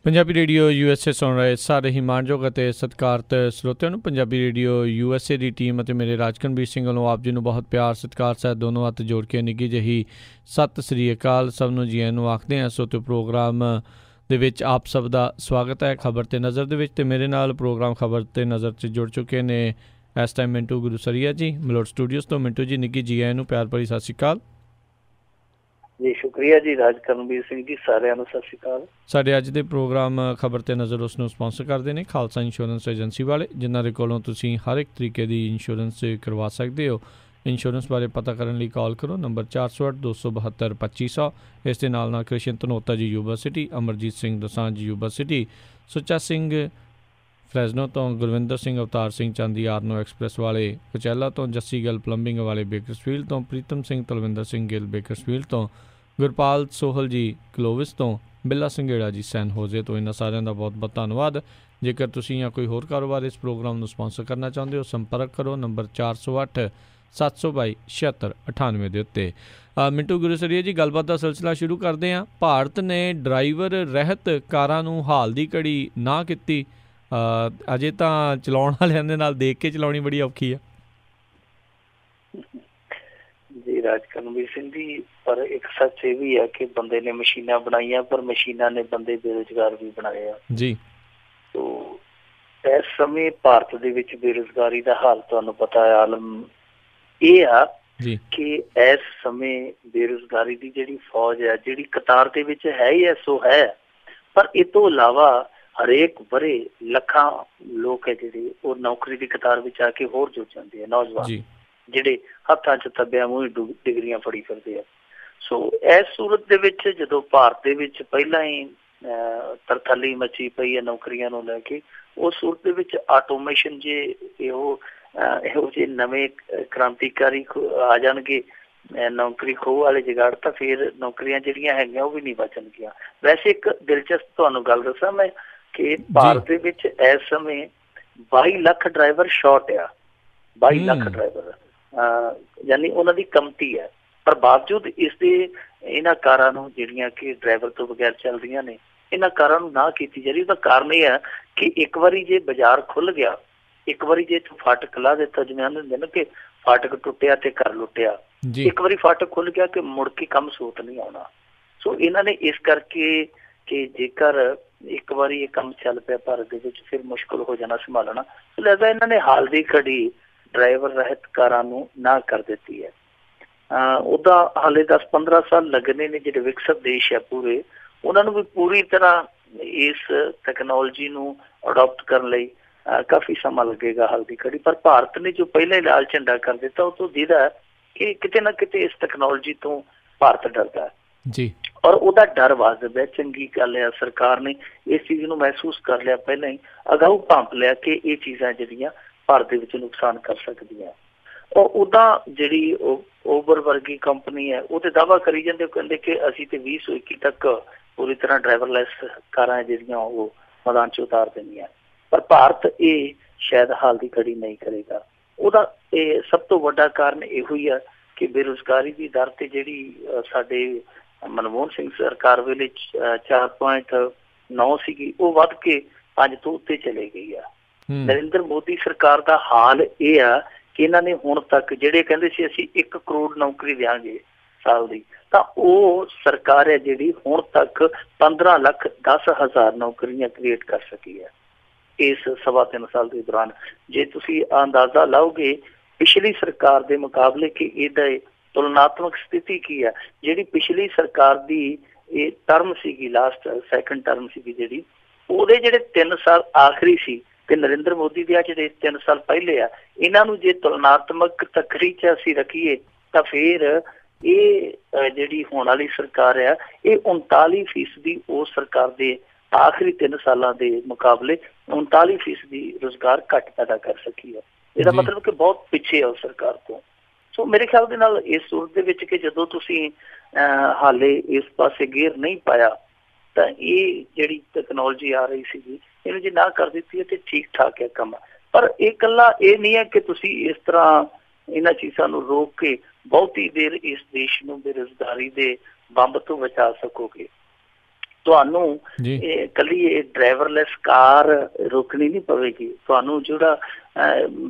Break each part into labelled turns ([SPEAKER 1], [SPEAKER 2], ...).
[SPEAKER 1] Punjabi radio USA ਸੁਣ ਰਹੇ ਸਾਰੇ ਹੀ ਮਾਣਯੋਗ ਅਤੇ ਸਤਿਕਾਰਤ ਸਰੋਤਿਆਂ ਨੂੰ ਪੰਜਾਬੀ ਰੇਡੀਓ USA ਦੀ ਟੀਮ ਅਤੇ ਮੇਰੇ ਰਾਜਕਨਵੀਰ ਸਿੰਘ ਵੱਲੋਂ ਆਪ ਜੀ ਨੂੰ ਬਹੁਤ ਪਿਆਰ ਸਤਿਕਾਰ ਸਹਿਤ ਦੋਨੋਂ ਹੱਥ ਜੋੜ ਕੇ ਨਿੱਘੀ ਜਿਹੀ ਸਤਿ ਸ੍ਰੀ ਅਕਾਲ ਸਭ ਨੂੰ ਜੀ ਆਇਆਂ ਨੂੰ ਆਖਦੇ ਹਾਂ। ਸੋ ਪ੍ਰੋਗਰਾਮ ਦੇ ਵਿੱਚ ਆਪ ਸਭ ਦਾ ਸਵਾਗਤ ਹੈ ਖਬਰ ਤੇ ਨਜ਼ਰ ਦੇ ਵਿੱਚ, ਤੇ ਮੇਰੇ ਨਾਲ ਪ੍ਰੋਗਰਾਮ ਖਬਰ ਤੇ ਨਜ਼ਰ 'ਚ ਜੁੜ ਚੁੱਕੇ ਨੇ ਇਸ ਟਾਈਮ ਮਿੰਟੂ ਗੁਰੂਸਰੀਆ ਜੀ ਮਲੋਟ ਸਟੂਡੀਓਜ਼ ਤੋਂ। ਮਿੰਟੂ ਜੀ ਨਿੱਘੀ ਜੀ ਆਇਆਂ ਨੂੰ ਪਿਆਰ ਭਰੀ ਸਤਿ ਸ਼੍ਰੀ ਅਕਾਲ
[SPEAKER 2] ਜੀ। ਸ਼ੁਕਰੀਆ ਜੀ ਰਾਜਕਰਨਵੀਰ ਸਿੰਘ ਜੀ, ਸਾਰਿਆਂ ਨੂੰ ਸਤਿ ਸ਼੍ਰੀ ਅਕਾਲ। ਸਾਡੇ
[SPEAKER 1] ਅੱਜ ਦੇ ਪ੍ਰੋਗਰਾਮ ਖਬਰ ਤੇ ਨਜ਼ਰ ਉਸ ਨੂੰ ਸਪਾਂਸਰ ਕਰਦੇ ਨੇ ਖਾਲਸਾ ਇੰਸ਼ੋਰੈਂਸ ਏਜੰਸੀ ਵਾਲੇ, ਜਿਨ੍ਹਾਂ ਦੇ ਕੋਲੋਂ ਤੁਸੀਂ ਹਰ ਇੱਕ ਤਰੀਕੇ ਦੀ ਇੰਸ਼ੋਰੈਂਸ ਕਰਵਾ ਸਕਦੇ ਹੋ। ਇੰਸ਼ੋਰੈਂਸ ਬਾਰੇ ਪਤਾ ਕਰਨ ਲਈ ਕਾਲ ਕਰੋ ਨੰਬਰ 408-272-2500। ਇਸ ਦੇ ਨਾਲ ਕ੍ਰਿਸ਼ਨ ਧਨੋਤਾ ਜੀ ਯੂਨੀਵਰਸਿਟੀ, ਅਮਰਜੀਤ ਸਿੰਘ ਦਸਾਂਝ ਯੂਨੀਵਰਸਿਟੀ, ਸੁੱਚਾ ਸਿੰਘ ਫਰੈਜ਼ਨੋ ਤੋਂ, ਗੁਰਵਿੰਦਰ ਸਿੰਘ ਅਵਤਾਰ ਸਿੰਘ ਚਾਂਦੀ ਆਰਨੋ ਐਕਸਪ੍ਰੈਸ ਵਾਲੇ ਕਚਹਿਲਾ ਤੋਂ, ਜੱਸੀ ਗਿੱਲ ਪਲੰਬਿੰਗ ਵਾਲੇ ਬੇਕਰਸਫੀਲਡ ਤੋਂ, ਪ੍ਰੀਤਮ ਸਿੰਘ ਤਲਵਿੰਦਰ ਸਿੰਘ ਗਿੱਲ ਬੇਕਰਸਫੀਲਡ ਤੋਂ, ਗੁਰਪਾਲ ਸੋਹਲ ਜੀ ਕਲੋਵਿਸ ਤੋਂ, ਬਿੱਲਾ ਸਿੰਘੇੜਾ ਜੀ ਸੈਨ ਹੋਜ਼ੇ ਤੋਂ। ਇਹਨਾਂ ਸਾਰਿਆਂ ਦਾ ਬਹੁਤ ਬਹੁਤ ਧੰਨਵਾਦ। ਜੇਕਰ ਤੁਸੀਂ ਜਾਂ ਕੋਈ ਹੋਰ ਕਾਰੋਬਾਰ ਇਸ ਪ੍ਰੋਗਰਾਮ ਨੂੰ ਸਪਾਂਸਰ ਕਰਨਾ ਚਾਹੁੰਦੇ ਹੋ, ਸੰਪਰਕ ਕਰੋ ਨੰਬਰ 408-722-7698 ਦੇ ਉੱਤੇ। ਮਿੰਟੂ ਗੁਰੂਸਰੀਆ ਜੀ, ਗੱਲਬਾਤ ਦਾ ਸਿਲਸਿਲਾ ਸ਼ੁਰੂ ਕਰਦੇ ਹਾਂ। ਭਾਰਤ ਨੇ ਡਰਾਈਵਰ ਰਹਿਤ ਕਾਰਾਂ ਨੂੰ ਹਾਲ ਦੀ ਘੜੀ ਨਾ ਕੀਤੀ। ਅਜੇ ਤਾਂ ਚਲਾਉਣ ਵਾਲਿਆਂ ਦੇ ਨਾਲ ਦੇਖ ਕੇ ਚਲਾਉਣੀ ਬੜੀ ਔਖੀ ਆ
[SPEAKER 2] ਜੀ ਰਾਜਕਰਨਵੀਰ ਸਿੰਘ ਜੀ, ਪਰ ਇੱਕ ਸੱਚ ਇਹ ਵੀ ਹੈ ਕਿ ਬੰਦੇ ਨੇ ਮਸ਼ੀਨਾਂ ਬਣਾਈਆਂ, ਪਰ ਮਸ਼ੀਨਾਂ ਨੇ ਬੰਦੇ ਬੇਰੁਜ਼ਗਾਰ ਵੀ ਬਣਾਏ ਆ ਜੀ। ਤੋ ਇਸ ਸਮੇਂ ਭਾਰਤ ਦੇ ਵਿੱਚ ਬੇਰੁਜ਼ਗਾਰੀ ਦਾ ਹਾਲ ਤੁਹਾਨੂੰ ਪਤਾ ਹੈ, ਆਲਮ ਇਹ ਆ ਕਿ ਇਸ ਸਮੇਂ ਬੇਰੁਜ਼ਗਾਰੀ ਦੀ ਜਿਹੜੀ ਫੌਜ ਹੈ, ਜਿਹੜੀ ਕਤਾਰ ਦੇ ਵਿੱਚ ਹੈ ਹੀ ਸੋ ਹੈ, ਪਰ ਇਹ ਤੋਂ ਇਲਾਵਾ ਹਰੇਕ ਵਰੇ ਲੱਖਾਂ ਲੋਕ ਹੈ ਜਿਹੜੇ ਉਹ ਨੌਕਰੀ ਦੀ ਕਤਾਰ ਵਿੱਚ ਆ ਕੇ ਹੋਰ ਜੁੜ ਜਾਂਦੇ ਆ, ਨੌਜਵਾਨ ਜਿਹੜੇ ਹੱਥਾਂ 'ਚ ਤੱਬਿਆਂ ਮੂੰਹ ਡਿਗਰੀਆਂ ਫੜੀ ਫਿਰਦੇ ਆ। ਸੋ ਇਸ ਸੂਰਤ ਦੇ ਵਿੱਚ ਜਦੋਂ ਭਾਰਤ ਦੇ ਵਿੱਚ ਪਹਿਲਾਂ ਹੀ ਤਰਥੱਲੀ ਮਚੀ ਪਈ ਹੈ ਨੌਕਰੀਆਂ ਨੂੰ ਲੈ ਕੇ, ਉਸ ਸੂਰਤ ਦੇ ਵਿੱਚ ਆਟੋਮੇਸ਼ਨ ਜੇ ਇਹੋ ਜਿਹੇ ਨਵੇਂ ਕ੍ਰਾਂਤੀਕਾਰੀ ਆ ਜਾਣਗੇ, ਨੌਕਰੀ ਖੋਹ ਵਾਲੇ ਜੁਗਾੜ, ਤਾਂ ਫਿਰ ਨੌਕਰੀਆਂ ਜਿਹੜੀਆਂ ਹੈਗੀਆਂ ਉਹ ਵੀ ਨਹੀਂ ਬਚਣਗੀਆਂ। ਵੈਸੇ ਇੱਕ ਦਿਲਚਸਪ ਤੁਹਾਨੂੰ ਗੱਲ ਦੱਸਾਂ ਮੈਂ ਕਿ ਭਾਰਤ ਦੇ ਵਿੱਚ ਇਸ ਸਮੇਂ 22 ਲੱਖ ਡਰਾਈਵਰ ਸ਼ਾਰਟ ਆ, 22 ਲੱਖ ਡਰਾਈਵਰ, ਯਾਨੀ ਉਹਨਾਂ ਦੀ ਕਮਤੀ ਹੈ। ਪਰ ਬਾਵਜੂਦ ਇਸਦੇ ਇਹਨਾਂ ਕਾਰਾਂ ਨੂੰ ਜਿਹੜੀਆਂ ਕਿ ਡਰਾਈਵਰ ਤੋਂ ਬਗੈਰ ਚੱਲਦੀਆਂ ਨੇ, ਇਹਨਾਂ ਕਾਰਾਂ ਨੂੰ ਨਾ ਕੀਤੀ ਜਾ ਰਹੀ। ਉਹਦਾ ਕਾਰਨ ਇਹ ਹੈ ਕਿ ਇੱਕ ਵਾਰੀ ਜੇ ਬਾਜ਼ਾਰ ਖੁੱਲ ਗਿਆ, ਇੱਕ ਵਾਰੀ ਜੇ ਫਾਟਕ ਲਾ ਦਿੱਤਾ, ਜਿਵੇਂ ਆਉਂਦੇ ਹੁੰਦੇ ਨਾ ਕਿ ਫਾਟਕ ਟੁੱਟਿਆ ਤੇ ਘਰ ਲੁੱਟਿਆ, ਇੱਕ ਵਾਰੀ ਫਾਟਕ ਖੁੱਲ ਗਿਆ ਕਿ ਮੁੜ ਕੇ ਕੰਮ ਸੂਤ ਨਹੀਂ ਆਉਣਾ। ਸੋ ਇਹਨਾਂ ਨੇ ਇਸ ਕਰਕੇ ਕਿ ਜੇਕਰ ਇੱਕ ਵਾਰੀ ਇਹ ਕੰਮ ਚੱਲ ਪਿਆ ਭਾਰਤ ਦੇ ਵਿੱਚ, ਫਿਰ ਮੁਸ਼ਕਿਲ ਹੋ ਜਾਣਾ ਸੰਭਾਲਣਾ। ਲਿਹਾਜ਼ਾ ਇਹਨਾਂ ਨੇ ਹਾਲ ਦੀ ਘੜੀ ਡਰਾਈਵਰ ਰਹਿਤ ਕਾਰਾਂ ਨੂੰ ਨਾ ਕਰ ਦਿੱਤੀ ਹੈ। ਉਹਦਾ ਹਾਲੇ 10-15 ਸਾਲ ਲੱਗਣੇ ਨੇ। ਜਿਹੜੇ ਵਿਕਸਿਤ ਦੇਸ਼ ਹੈ ਪੂਰੇ, ਉਹਨਾਂ ਨੂੰ ਵੀ ਪੂਰੀ ਤਰ੍ਹਾਂ ਇਸ ਟੈਕਨੋਲੋਜੀ ਨੂੰ ਅਡੋਪਟ ਕਰਨ ਲਈ ਕਾਫੀ ਸਮਾਂ ਲੱਗੇਗਾ ਹਾਲ ਦੀ ਘੜੀ। ਪਰ ਭਾਰਤ ਨੇ ਜੋ ਪਹਿਲਾਂ ਹੀ ਲਾਲ ਝੰਡਾ ਕਰ ਦਿੱਤਾ, ਉਹ ਤੋਂ ਜਿਹਦਾ ਕਿ ਕਿਤੇ ਨਾ ਕਿਤੇ ਇਸ ਟੈਕਨੋਲੋਜੀ ਤੋਂ ਭਾਰਤ ਡਰਦਾ ਹੈ ਜੀ, ਔਰ ਉਹਦਾ ਡਰ ਵਾਜਬ ਹੈ। ਚੰਗੀ ਗੱਲ ਹੈ, ਸਰਕਾਰ ਨੇ ਇਸ ਚੀਜ਼ ਨੂੰ ਮਹਿਸੂਸ ਕਰ ਲਿਆ, ਪਹਿਲਾਂ ਹੀ ਅਗਾਊ ਭਾਂਪ ਲਿਆ ਕਿ ਇਹ ਚੀਜ਼ਾਂ ਜਿਹੜੀਆਂ ਭਾਰਤ ਦੇ ਵਿੱਚ ਨੁਕਸਾਨ ਕਰ ਸਕਦੀਆਂ। ਔਰ ਉਹਦਾ ਜਿਹੜੀ ਓਬਰ ਵਰਗੀ ਕੰਪਨੀ ਹੈ, ਉਹ ਤੇ ਦਾਅਵਾ ਕਰੀ ਜਾਂਦੇ, ਕਹਿੰਦੇ ਕਿ ਅਸੀਂ ਤੇ 2021 ਤੱਕ ਪੂਰੀ ਤਰ੍ਹਾਂ ਡਰਾਈਵਰਲੈਸ ਕਾਰਾਂ ਜਿਹੜੀਆਂ ਉਹ ਮੈਦਾਨ 'ਚ ਉਤਾਰ ਦੇਣੀਆਂ। ਪਰ ਭਾਰਤ ਇਹ ਸ਼ਾਇਦ ਹਾਲ ਦੀ ਘੜੀ ਨਹੀਂ ਕਰੇਗਾ। ਉਹਦਾ ਇਹ ਸਭ ਤੋਂ ਵੱਡਾ ਕਾਰਨ ਇਹੋ ਹੀ ਆ ਕਿ ਬੇਰੁਜ਼ਗਾਰੀ ਦੀ ਦਰ ਤੇ ਜਿਹੜੀ ਸਾਡੇ ਮਨਮੋਹਨ ਸਿੰਘ ਸਰਕਾਰ ਵੇਲੇ 4.9 ਸੀਗੀ, ਉਹ ਵੱਧ ਕੇ 5 ਤੋਂ ਉੱਤੇ ਚਲੇ ਗਈ ਆ। ਨਰਿੰਦਰ ਮੋਦੀ ਸਰਕਾਰ ਦਾ ਹਾਲ ਇਹ ਆ ਕਿ ਇਹਨਾਂ ਨੇ ਹੁਣ ਤੱਕ ਜਿਹੜੇ ਕਹਿੰਦੇ ਸੀ ਅਸੀਂ 1 ਕਰੋੜ ਨੌਕਰੀ ਦਿਆਂਗੇ ਸਾਲ ਦੀ, ਤਾਂ ਉਹ ਸਰਕਾਰ ਹੈ ਜਿਹੜੀ ਹੁਣ ਤੱਕ 15,10,000 ਨੌਕਰੀਆਂ ਕ੍ਰੀਏਟ ਕਰ ਸਕੀ ਹੈ ਇਸ 3.25 ਸਾਲ ਦੇ ਦੌਰਾਨ। ਜੇ ਤੁਸੀਂ ਅੰਦਾਜ਼ਾ ਲਾਓਗੇ ਪਿਛਲੀ ਸਰਕਾਰ ਦੇ ਮੁਕਾਬਲੇ ਕਿ ਇਹਦਾ ਤੁਲਨਾਤਮਕ ਸਥਿਤੀ ਕੀ ਹੈ, ਜਿਹੜੀ ਪਿਛਲੀ ਸਰਕਾਰ ਦੀ ਇਹ ਟਰਮ ਸੀਗੀ, ਲਾਸਟ ਸੈਕੰਡ ਟਰਮ ਸੀਗੀ ਜਿਹੜੀ, ਉਹਦੇ ਜਿਹੜੇ 3 ਸਾਲ ਆਖਰੀ ਸੀ ਤੇ ਨਰਿੰਦਰ ਮੋਦੀ ਦੇ ਜਿਹੜੇ 3 ਸਾਲ ਪਹਿਲੇ ਆ, ਇਹਨਾਂ ਨੂੰ ਜੇ ਤੁਲਨਾਤਮਕ ਤਕਰੀ 'ਚ ਅਸੀਂ ਰੱਖੀਏ ਤਾਂ ਫਿਰ ਇਹ ਜਿਹੜੀ ਹੋਣ ਵਾਲੀ ਸਰਕਾਰ ਆ, ਇਹ 39% ਉਸ ਸਰਕਾਰ ਦੇ ਆਖਰੀ 3 ਸਾਲਾਂ ਦੇ ਮੁਕਾਬਲੇ 39% ਰੁਜ਼ਗਾਰ ਘੱਟ ਪੈਦਾ ਕਰ ਸਕੀ ਹੈ। ਇਹਦਾ ਮਤਲਬ ਕਿ ਬਹੁਤ ਪਿੱਛੇ ਆ ਉਸ ਸਰਕਾਰ ਤੋਂ। ਸੋ ਮੇਰੇ ਖਿਆਲ ਦੇ ਨਾਲ ਇਸ ਸੂਰਤ ਦੇ ਵਿੱਚ ਕਿ ਜਦੋਂ ਤੁਸੀਂ ਹਾਲੇ ਇਸ ਪਾਸੇ ਗੇਅਰ ਨਹੀਂ ਪਾਇਆ, ਤਾਂ ਇਹ ਜਿਹੜੀ ਟੈਕਨੋਲੋਜੀ ਆ ਰਹੀ ਸੀਗੀ, ਇਹਨੂੰ ਜੇ ਨਾ ਕਰ ਦਿੱਤੀ ਹੈ ਤੇ ਠੀਕ ਠਾਕ ਹੈ ਕੰਮ। ਪਰ ਇਹ ਇਕੱਲਾ ਇਹ ਨਹੀਂ ਹੈ ਕਿ ਤੁਸੀਂ ਇਸ ਤਰ੍ਹਾਂ ਇਹਨਾਂ ਚੀਜ਼ਾਂ ਨੂੰ ਰੋਕ ਕੇ ਬਹੁਤੀ ਦੇਰ ਇਸ ਦੇਸ਼ ਨੂੰ ਬੇਰੁਜ਼ਗਾਰੀ ਦੇ ਬੰਬ ਤੋਂ ਬਚਾ ਸਕੋਗੇ। ਤੁਹਾਨੂੰ ਕੱਲੀ ਇਹ ਡਰਾਈਵਰਲੈਸ ਕਾਰ ਰੋਕਣੀ ਨਹੀਂ ਪਵੇਗੀ। ਤੁਹਾਨੂੰ ਜਿਹੜਾ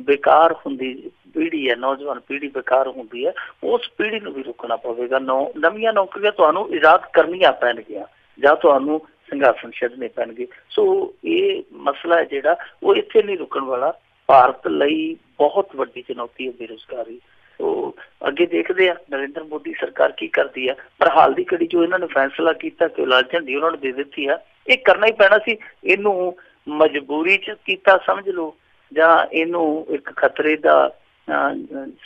[SPEAKER 2] ਬੇਕਾਰ ਹੁੰਦੀ ਪੀੜ੍ਹੀ ਹੈ, ਨੌਜਵਾਨ ਪੀੜ੍ਹੀ ਬੇਕਾਰ ਹੁੰਦੀ ਹੈ, ਉਸ ਪੀੜ੍ਹੀ ਨੂੰ ਵੀ ਰੋਕਣਾ ਪਵੇਗਾ। ਨਵੀਆਂ ਨੌਕਰੀਆਂ ਤੁਹਾਨੂੰ ਇਜਾਦ ਕਰਨੀਆਂ ਪੈਣਗੀਆਂ ਜਾਂ ਤੁਹਾਨੂੰ ਸੰਘਰਸ਼ਨ ਛੱਡਣੇ ਪੈਣਗੇ। ਸੋ ਇਹ ਮਸਲਾ ਹੈ ਜਿਹੜਾ ਉਹ ਇੱਥੇ ਨਹੀਂ ਰੁਕਣ ਵਾਲਾ। ਭਾਰਤ ਲਈ ਬਹੁਤ ਵੱਡੀ ਚੁਣੌਤੀ ਹੈ ਬੇਰੁਜ਼ਗਾਰੀ। ਉਹ ਅੱਗੇ ਦੇਖਦੇ ਆ ਨਰਿੰਦਰ ਮੋਦੀ ਸਰਕਾਰ ਕੀ ਕਰਦੀ ਆ। ਪਰ ਹਾਲ ਦੀ ਘੜੀ ਜੋ ਇਹਨਾਂ ਨੇ ਫੈਸਲਾ ਕੀਤਾ ਕਿ ਲਾਲ ਝੰਡੀ ਉਹਨਾਂ ਨੂੰ ਦੇ ਦਿੱਤੀ ਆ, ਇਹ ਕਰਨਾ ਹੀ ਪੈਣਾ ਸੀ। ਇਹਨੂੰ ਮਜਬੂਰੀ 'ਚ ਕੀਤਾ ਸਮਝ ਲਓ, ਜਾਂ ਇਹਨੂੰ ਇੱਕ ਖਤਰੇ ਦਾ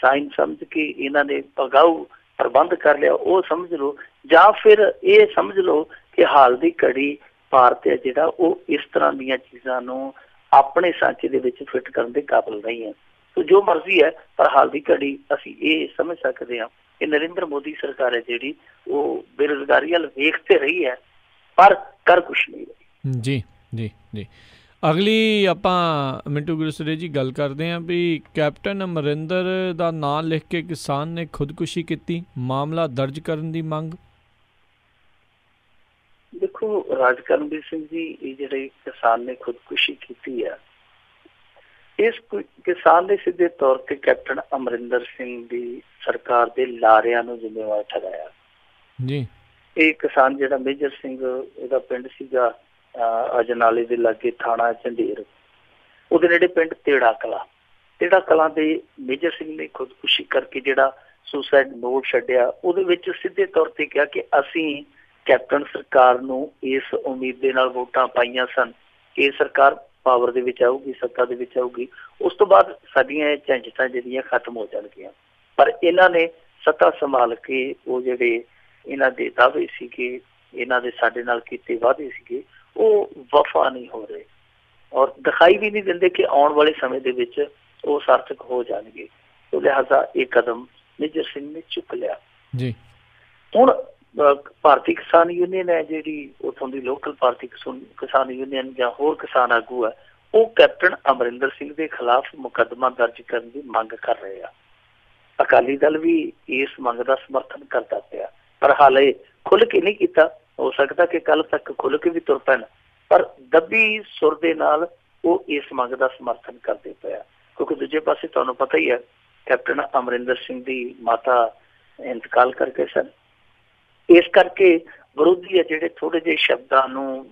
[SPEAKER 2] ਸਾਈਨ ਸਮਝ ਕੇ ਇਹਨਾਂ ਨੇ ਅਗਾਊ ਪ੍ਰਬੰਧ ਕਰ ਲਿਆ, ਉਹ ਸਮਝ ਲਓ, ਜਾਂ ਫਿਰ ਇਹ ਸਮਝ ਲਓ ਕਿ ਹਾਲ ਦੀ ਘੜੀ ਭਾਰਤ ਹੈ ਜਿਹੜਾ ਉਹ ਇਸ ਤਰ੍ਹਾਂ ਦੀਆਂ ਚੀਜ਼ਾਂ ਨੂੰ ਆਪਣੇ ਸਾਂਚੇ ਦੇ ਵਿੱਚ ਫਿੱਟ ਕਰਨ ਦੇ ਕਾਬਿਲ ਨਹੀਂ ਹੈ। ਸੋ ਜੋ ਮਰਜ਼ੀ ਹੈ, ਪਰ ਹਾਲ ਦੀ ਘੜੀ ਅਸੀਂ ਇਹ ਸਮਝ ਸਕਦੇ ਹਾਂ ਕਿ ਨਰਿੰਦਰ ਮੋਦੀ ਸਰਕਾਰ ਹੈ ਜਿਹੜੀ ਉਹ ਬੇਰੁਜ਼ਗਾਰੀ ਵੱਲ ਵੇਖ ਤੇ ਰਹੀ ਹੈ, ਪਰ ਕਰ ਕੁਛ ਨਹੀਂ ਰਹੀ।
[SPEAKER 1] ਜੀ ਜੀ ਜੀ। ਅਗਲੀ ਆਪਾਂ ਮਿੰਟੂ ਗੁਰਸਰੇ ਜੀ ਗੱਲ ਕਰਦੇ ਹਾਂ ਵੀ ਕੈਪਟਨ ਅਮਰਿੰਦਰ ਦਾ ਨਾਂ ਲਿਖ ਕੇ ਕਿਸਾਨ ਨੇ ਖੁਦਕੁਸ਼ੀ ਕੀਤੀ, ਮਾਮਲਾ ਦਰਜ ਕਰਨ ਦੀ ਮੰਗ।
[SPEAKER 2] ਦੇਖੋ ਰਾਜ ਕਰਨਵੀਰ ਸਿੰਘ ਜੀ, ਇਹ ਜਿਹੜੇ ਕਿਸਾਨ ਨੇ ਖੁਦਕੁਸ਼ੀ ਕੀਤੀ ਹੈ, ਇਸ ਕਿਸਾਨ ਨੇ ਸਿੱਧੇ ਤੌਰ ਤੇ ਕੈਪਟਨ ਅਮਰਿੰਦਰ ਸਿੰਘ ਦੀ ਸਰਕਾਰ ਦੇ ਲਾਰਿਆਂ ਨੂੰ ਜ਼ਿੰਮੇਵਾਰ ਠਹਿਰਾਇਆ
[SPEAKER 1] ਜੀ।
[SPEAKER 2] ਇਹ ਕਿਸਾਨ ਜਿਹੜਾ ਮੇਜਰ ਸਿੰਘ, ਇਹਦਾ ਪਿੰਡ ਸੀਗਾ ਅਜਨਾਲੇ ਦੇ ਲਾਗੇ ਥਾਣਾ ਝੰਡੇਰ, ਉਹਦੇ ਨੇੜੇ ਪਿੰਡ ਤੇੜਾ ਕਲਾਂ ਦੇ ਮੇਜਰ ਸਿੰਘ ਨੇ ਖੁਦਕੁਸ਼ੀ ਕਰਕੇ ਜਿਹੜਾ ਸੁਸਾਈਡ ਨੋਟ ਛੱਡਿਆ, ਉਹਦੇ ਵਿੱਚ ਸਿੱਧੇ ਤੌਰ ਤੇ ਕਿਹਾ ਕਿ ਅਸੀਂ ਕੈਪਟਨ ਸਰਕਾਰ ਨੂੰ ਇਸ ਉਮੀਦ ਦੇ ਨਾਲ ਵੋਟਾਂ ਪਾਈਆਂ ਸਨ ਕਿ ਇਹ ਸਰਕਾਰ ਪਾਵਰ ਦੇ ਵਿੱਚ ਆਊਗੀ, ਸੱਤਾ ਦੇ ਵਿੱਚ ਆਊਗੀ, ਉਸ ਤੋਂ ਬਾਅਦ ਸਾਡੀਆਂ ਇਹ ਝੰਜਟਾਂ ਜਿਹੜੀਆਂ ਖਤਮ ਹੋ ਜਾਣਗੀਆਂ। ਪਰ ਇਹਨਾਂ ਨੇ ਸੱਤਾ ਸੰਭਾਲ ਕੇ ਉਹ ਜਿਹੜੇ ਇਹਨਾਂ ਦੇ ਦਾਅਵੇ ਸੀਗੇ, ਇਹਨਾਂ ਦੇ ਸਾਡੇ ਨਾਲ ਕੀਤੇ ਵਾਅਦੇ ਸੀਗੇ, ਉਹ ਵਫਾ ਨਹੀਂ ਹੋ ਰਹੇ ਔਰ ਦਿਖਾਈ ਵੀ ਨਹੀਂ ਦਿੰਦੇ ਕਿ ਆਉਣ ਵਾਲੇ ਸਮੇਂ ਦੇ ਵਿੱਚ ਉਹ ਸਾਰਥਕ ਹੋ ਜਾਣਗੇ। ਸੋ ਲਿਹਾਜ਼ਾ ਇਹ ਕਦਮ ਮੇਜਰ ਸਿੰਘ ਨੇ ਚੁੱਕ ਲਿਆ ਜੀ। ਹੁਣ ਭਾਰਤੀ ਕਿਸਾਨ ਯੂਨੀਅਨ ਹੈ ਜਿਹੜੀ ਉੱਥੋਂ ਦੀ ਲੋਕਲ ਭਾਰਤੀ ਕਿਸਾਨ ਯੂਨੀਅਨ ਜਾਂ ਹੋਰ ਕਿਸਾਨ ਆਗੂ ਹੈ, ਉਹ ਕੈਪਟਨ ਅਮਰਿੰਦਰ ਸਿੰਘ ਦੇ ਖਿਲਾਫ ਮੁਕੱਦਮਾ ਦਰਜ ਕਰਨ ਦੀ ਮੰਗ ਕਰ ਰਹੇ ਆ। ਅਕਾਲੀ ਦਲ ਵੀ ਇਸ ਮੰਗ ਦਾ ਸਮਰਥਨ ਕਰਦਾ ਪਿਆ, ਪਰ ਹਾਲੇ ਖੁੱਲ ਕੇ ਨਹੀਂ ਕੀਤਾ। ਹੋ ਸਕਦਾ ਕਿ ਕੱਲ ਤੱਕ ਖੁੱਲ ਕੇ ਵੀ ਤੁਰ ਪੈਣ, ਪਰ ਦੱਬੀ ਸੁਰ ਦੇ ਨਾਲ ਉਹ ਇਸ ਮੰਗ ਦਾ ਸਮਰਥਨ ਕਰਦੇ ਪਿਆ। ਕਿਉਂਕਿ ਦੂਜੇ ਪਾਸੇ ਤੁਹਾਨੂੰ ਪਤਾ ਹੀ ਹੈ ਕੈਪਟਨ ਅਮਰਿੰਦਰ ਸਿੰਘ ਦੀ ਮਾਤਾ ਇੰਤਕਾਲ ਕਰ ਗਏ ਸਨ। ਇਸ ਕਰਕੇ ਵਿਰੋਧੀ ਆ ਜਿਹੜੇ ਥੋੜੇ ਜਿਹੇ ਸ਼ਬਦਾਂ ਨੂੰ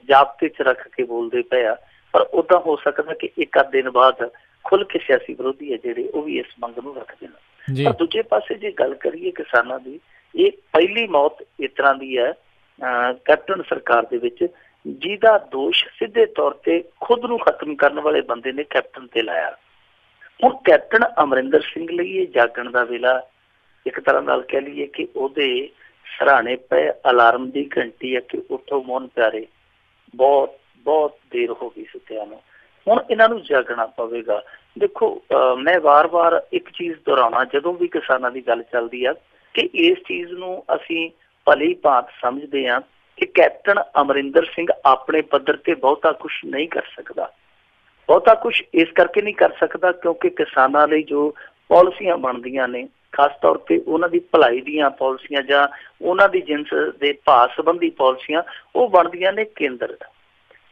[SPEAKER 2] ਜਾਬਤੇ 'ਚ ਰੱਖ ਕੇ ਬੋਲਦੇ ਪਏ ਆ, ਪਰ ਓਦਾਂ ਹੋ ਸਕਦਾ ਕਿ ਇੱਕ ਅੱਧ ਦਿਨ ਬਾਅਦ ਖੁੱਲ ਕੇ ਸਿਆਸੀ ਵਿਰੋਧੀ ਆ ਜਿਹੜੇ ਉਹ ਵੀ ਇਸ ਮੰਗ ਨੂੰ ਰੱਖ ਦੇਣ। ਪਰ ਦੂਜੇ ਪਾਸੇ ਜੇ ਗੱਲ ਕਰੀਏ ਕਿਸਾਨਾਂ ਦੀ, ਇਹ ਪਹਿਲੀ ਮੌਤ ਇਸ ਤਰ੍ਹਾਂ ਦੀ ਹੈ ਕੈਪਟਨ ਸਰਕਾਰ ਦੇ ਵਿੱਚ ਜਿਹਦਾ ਦੋਸ਼ ਸਿੱਧੇ ਤੌਰ ਤੇ ਖੁਦ ਨੂੰ ਖਤਮ ਕਰਨ ਵਾਲੇ ਬੰਦੇ ਨੇ ਕੈਪਟਨ ਤੇ ਲਾਇਆ। ਹੁਣ ਕੈਪਟਨ ਅਮਰਿੰਦਰ ਸਿੰਘ ਲਈ ਇਹ ਜਾਗਣ ਦਾ ਵੇਲਾ ਇੱਕ ਤਰ੍ਹਾਂ ਨਾਲ ਕਹਿ ਲਈਏ ਕਿ ਉਹਦੇ ਸਰਾਣੇ ਪਏ ਅਲਾਰਮ ਦੀ ਘੰਟੀ ਹੈ ਕਿ ਉੱਠੋ ਮੋਹਨ ਪਿਆਰੇ, ਬਹੁਤ ਬਹੁਤ ਦੇਰ ਹੋ ਗਈ ਸੁੱਤਿਆਂ ਨੂੰ। ਹੁਣ ਇਹਨਾਂ ਨੂੰ ਜਾਗਣਾ ਪਵੇਗਾ। ਦੇਖੋ ਮੈਂ ਵਾਰ-ਵਾਰ ਇੱਕ ਚੀਜ਼ ਦੁਹਰਾਉਣਾ ਜਦੋਂ ਵੀ ਕਿਸਾਨਾਂ ਦੀ ਗੱਲ ਚੱਲਦੀ ਆ ਕਿ ਇਸ ਚੀਜ਼ ਨੂੰ ਅਸੀਂ ਭਲੀ ਭਾਂਤ ਸਮਝਦੇ ਹਾਂ ਕਿ ਕੈਪਟਨ ਅਮਰਿੰਦਰ ਸਿੰਘ ਆਪਣੇ ਪੱਧਰ ਤੇ ਬਹੁਤਾ ਕੁਛ ਨਹੀਂ ਕਰ ਸਕਦਾ। ਬਹੁਤਾ ਕੁਛ ਇਸ ਕਰਕੇ ਨਹੀਂ ਕਰ ਸਕਦਾ ਕਿਉਂਕਿ ਕਿਸਾਨਾਂ ਲਈ ਜੋ ਪਾਲਿਸੀਆਂ ਬਣਦੀਆਂ ਨੇ, ਖਾਸ ਤੌਰ ਤੇ ਉਹਨਾਂ ਦੀ ਭਲਾਈ ਦੀਆਂ ਪਾਲਿਸੀਆਂ ਜਾਂ ਉਹਨਾਂ ਦੀ ਜਿਨਸ ਦੇ ਭਾਅ ਸੰਬੰਧੀ ਪਾਲਿਸੀਆਂ, ਉਹ ਬਣਦੀਆਂ ਨੇ ਕੇਂਦਰ ਦਾ।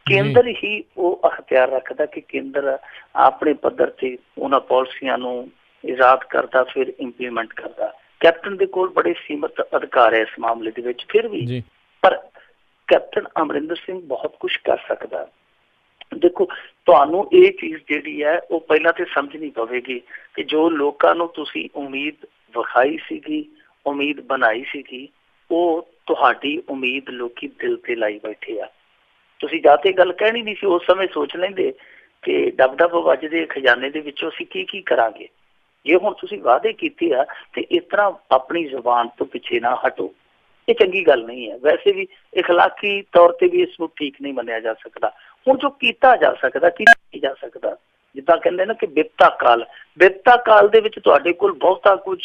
[SPEAKER 2] ਕੇਂਦਰ ਹੀ ਉਹ ਅਖਤਿਆਰ ਰੱਖਦਾ ਕਿ ਕੇਂਦਰ ਆਪਣੇ ਪੱਧਰ ਤੇ ਉਹਨਾਂ ਪਾਲਿਸੀਆਂ ਨੂੰ ਇਜਾਦ ਕਰਦਾ, ਫਿਰ ਇੰਪਲੀਮੈਂਟ ਕਰਦਾ। ਕੈਪਟਨ ਦੇ ਕੋਲ ਬੜੇ ਸੀਮਿਤ ਅਧਿਕਾਰ ਹੈ ਇਸ ਮਾਮਲੇ ਦੇ ਵਿੱਚ, ਫਿਰ ਵੀ ਪਰ ਕੈਪਟਨ ਅਮਰਿੰਦਰ ਸਿੰਘ ਬਹੁਤ ਕੁਛ ਕਰ ਸਕਦਾ। ਦੇਖੋ ਤੁਹਾਨੂੰ ਇਹ ਚੀਜ਼ ਜਿਹੜੀ ਹੈ ਉਹ ਪਹਿਲਾਂ ਤੇ ਸਮਝਣੀ ਪਵੇਗੀ ਕਿ ਜੋ ਲੋਕਾਂ ਨੂੰ ਤੁਸੀਂ ਉਮੀਦ ਵਿਖਾਈ ਸੀਗੀ, ਉਮੀਦ ਬਣਾਈ ਸੀਗੀ, ਉਹ ਤੁਹਾਡੀ ਉਮੀਦ ਲੋਕੀ ਦਿਲ ਤੇ ਲਾਈ ਬੈਠੇ ਆ। ਤੁਸੀਂ ਜਾਂ ਤੇ ਗੱਲ ਕਹਿਣੀ ਨਹੀਂ ਸੀ, ਉਸ ਸਮੇਂ ਸੋਚ ਲੈਂਦੇ ਕਿ ਡੱਬ ਵੱਜਦੇ ਖਜ਼ਾਨੇ ਦੇ ਵਿੱਚੋਂ ਅਸੀਂ ਕੀ ਕਰਾਂਗੇ। ਜੇ ਹੁਣ ਤੁਸੀਂ ਵਾਅਦੇ ਕੀਤੇ ਆ ਤੇ ਇਸ ਤਰ੍ਹਾਂ ਆਪਣੀ ਜ਼ੁਬਾਨ ਤੋਂ ਪਿੱਛੇ ਨਾ ਹਟੋ, ਇਹ ਚੰਗੀ ਗੱਲ ਨਹੀਂ ਹੈ। ਵੈਸੇ ਵੀ ਇਖਲਾਕੀ ਤੌਰ ਤੇ ਵੀ ਇਸ ਨੂੰ ਠੀਕ ਨਹੀਂ ਮੰਨਿਆ ਜਾ ਸਕਦਾ। ਹੁਣ ਜੋ ਕੀਤਾ ਜਾ ਸਕਦਾ, ਕੀ ਜਾ ਸਕਦਾ, ਜਿੱਦਾਂ ਕਹਿੰਦੇ ਨਾ ਕਿ ਬਿਪਤਾ ਕਾਲ ਦੇ ਵਿੱਚ ਤੁਹਾਡੇ ਕੋਲ ਬਹੁਤਾ ਕੁਝ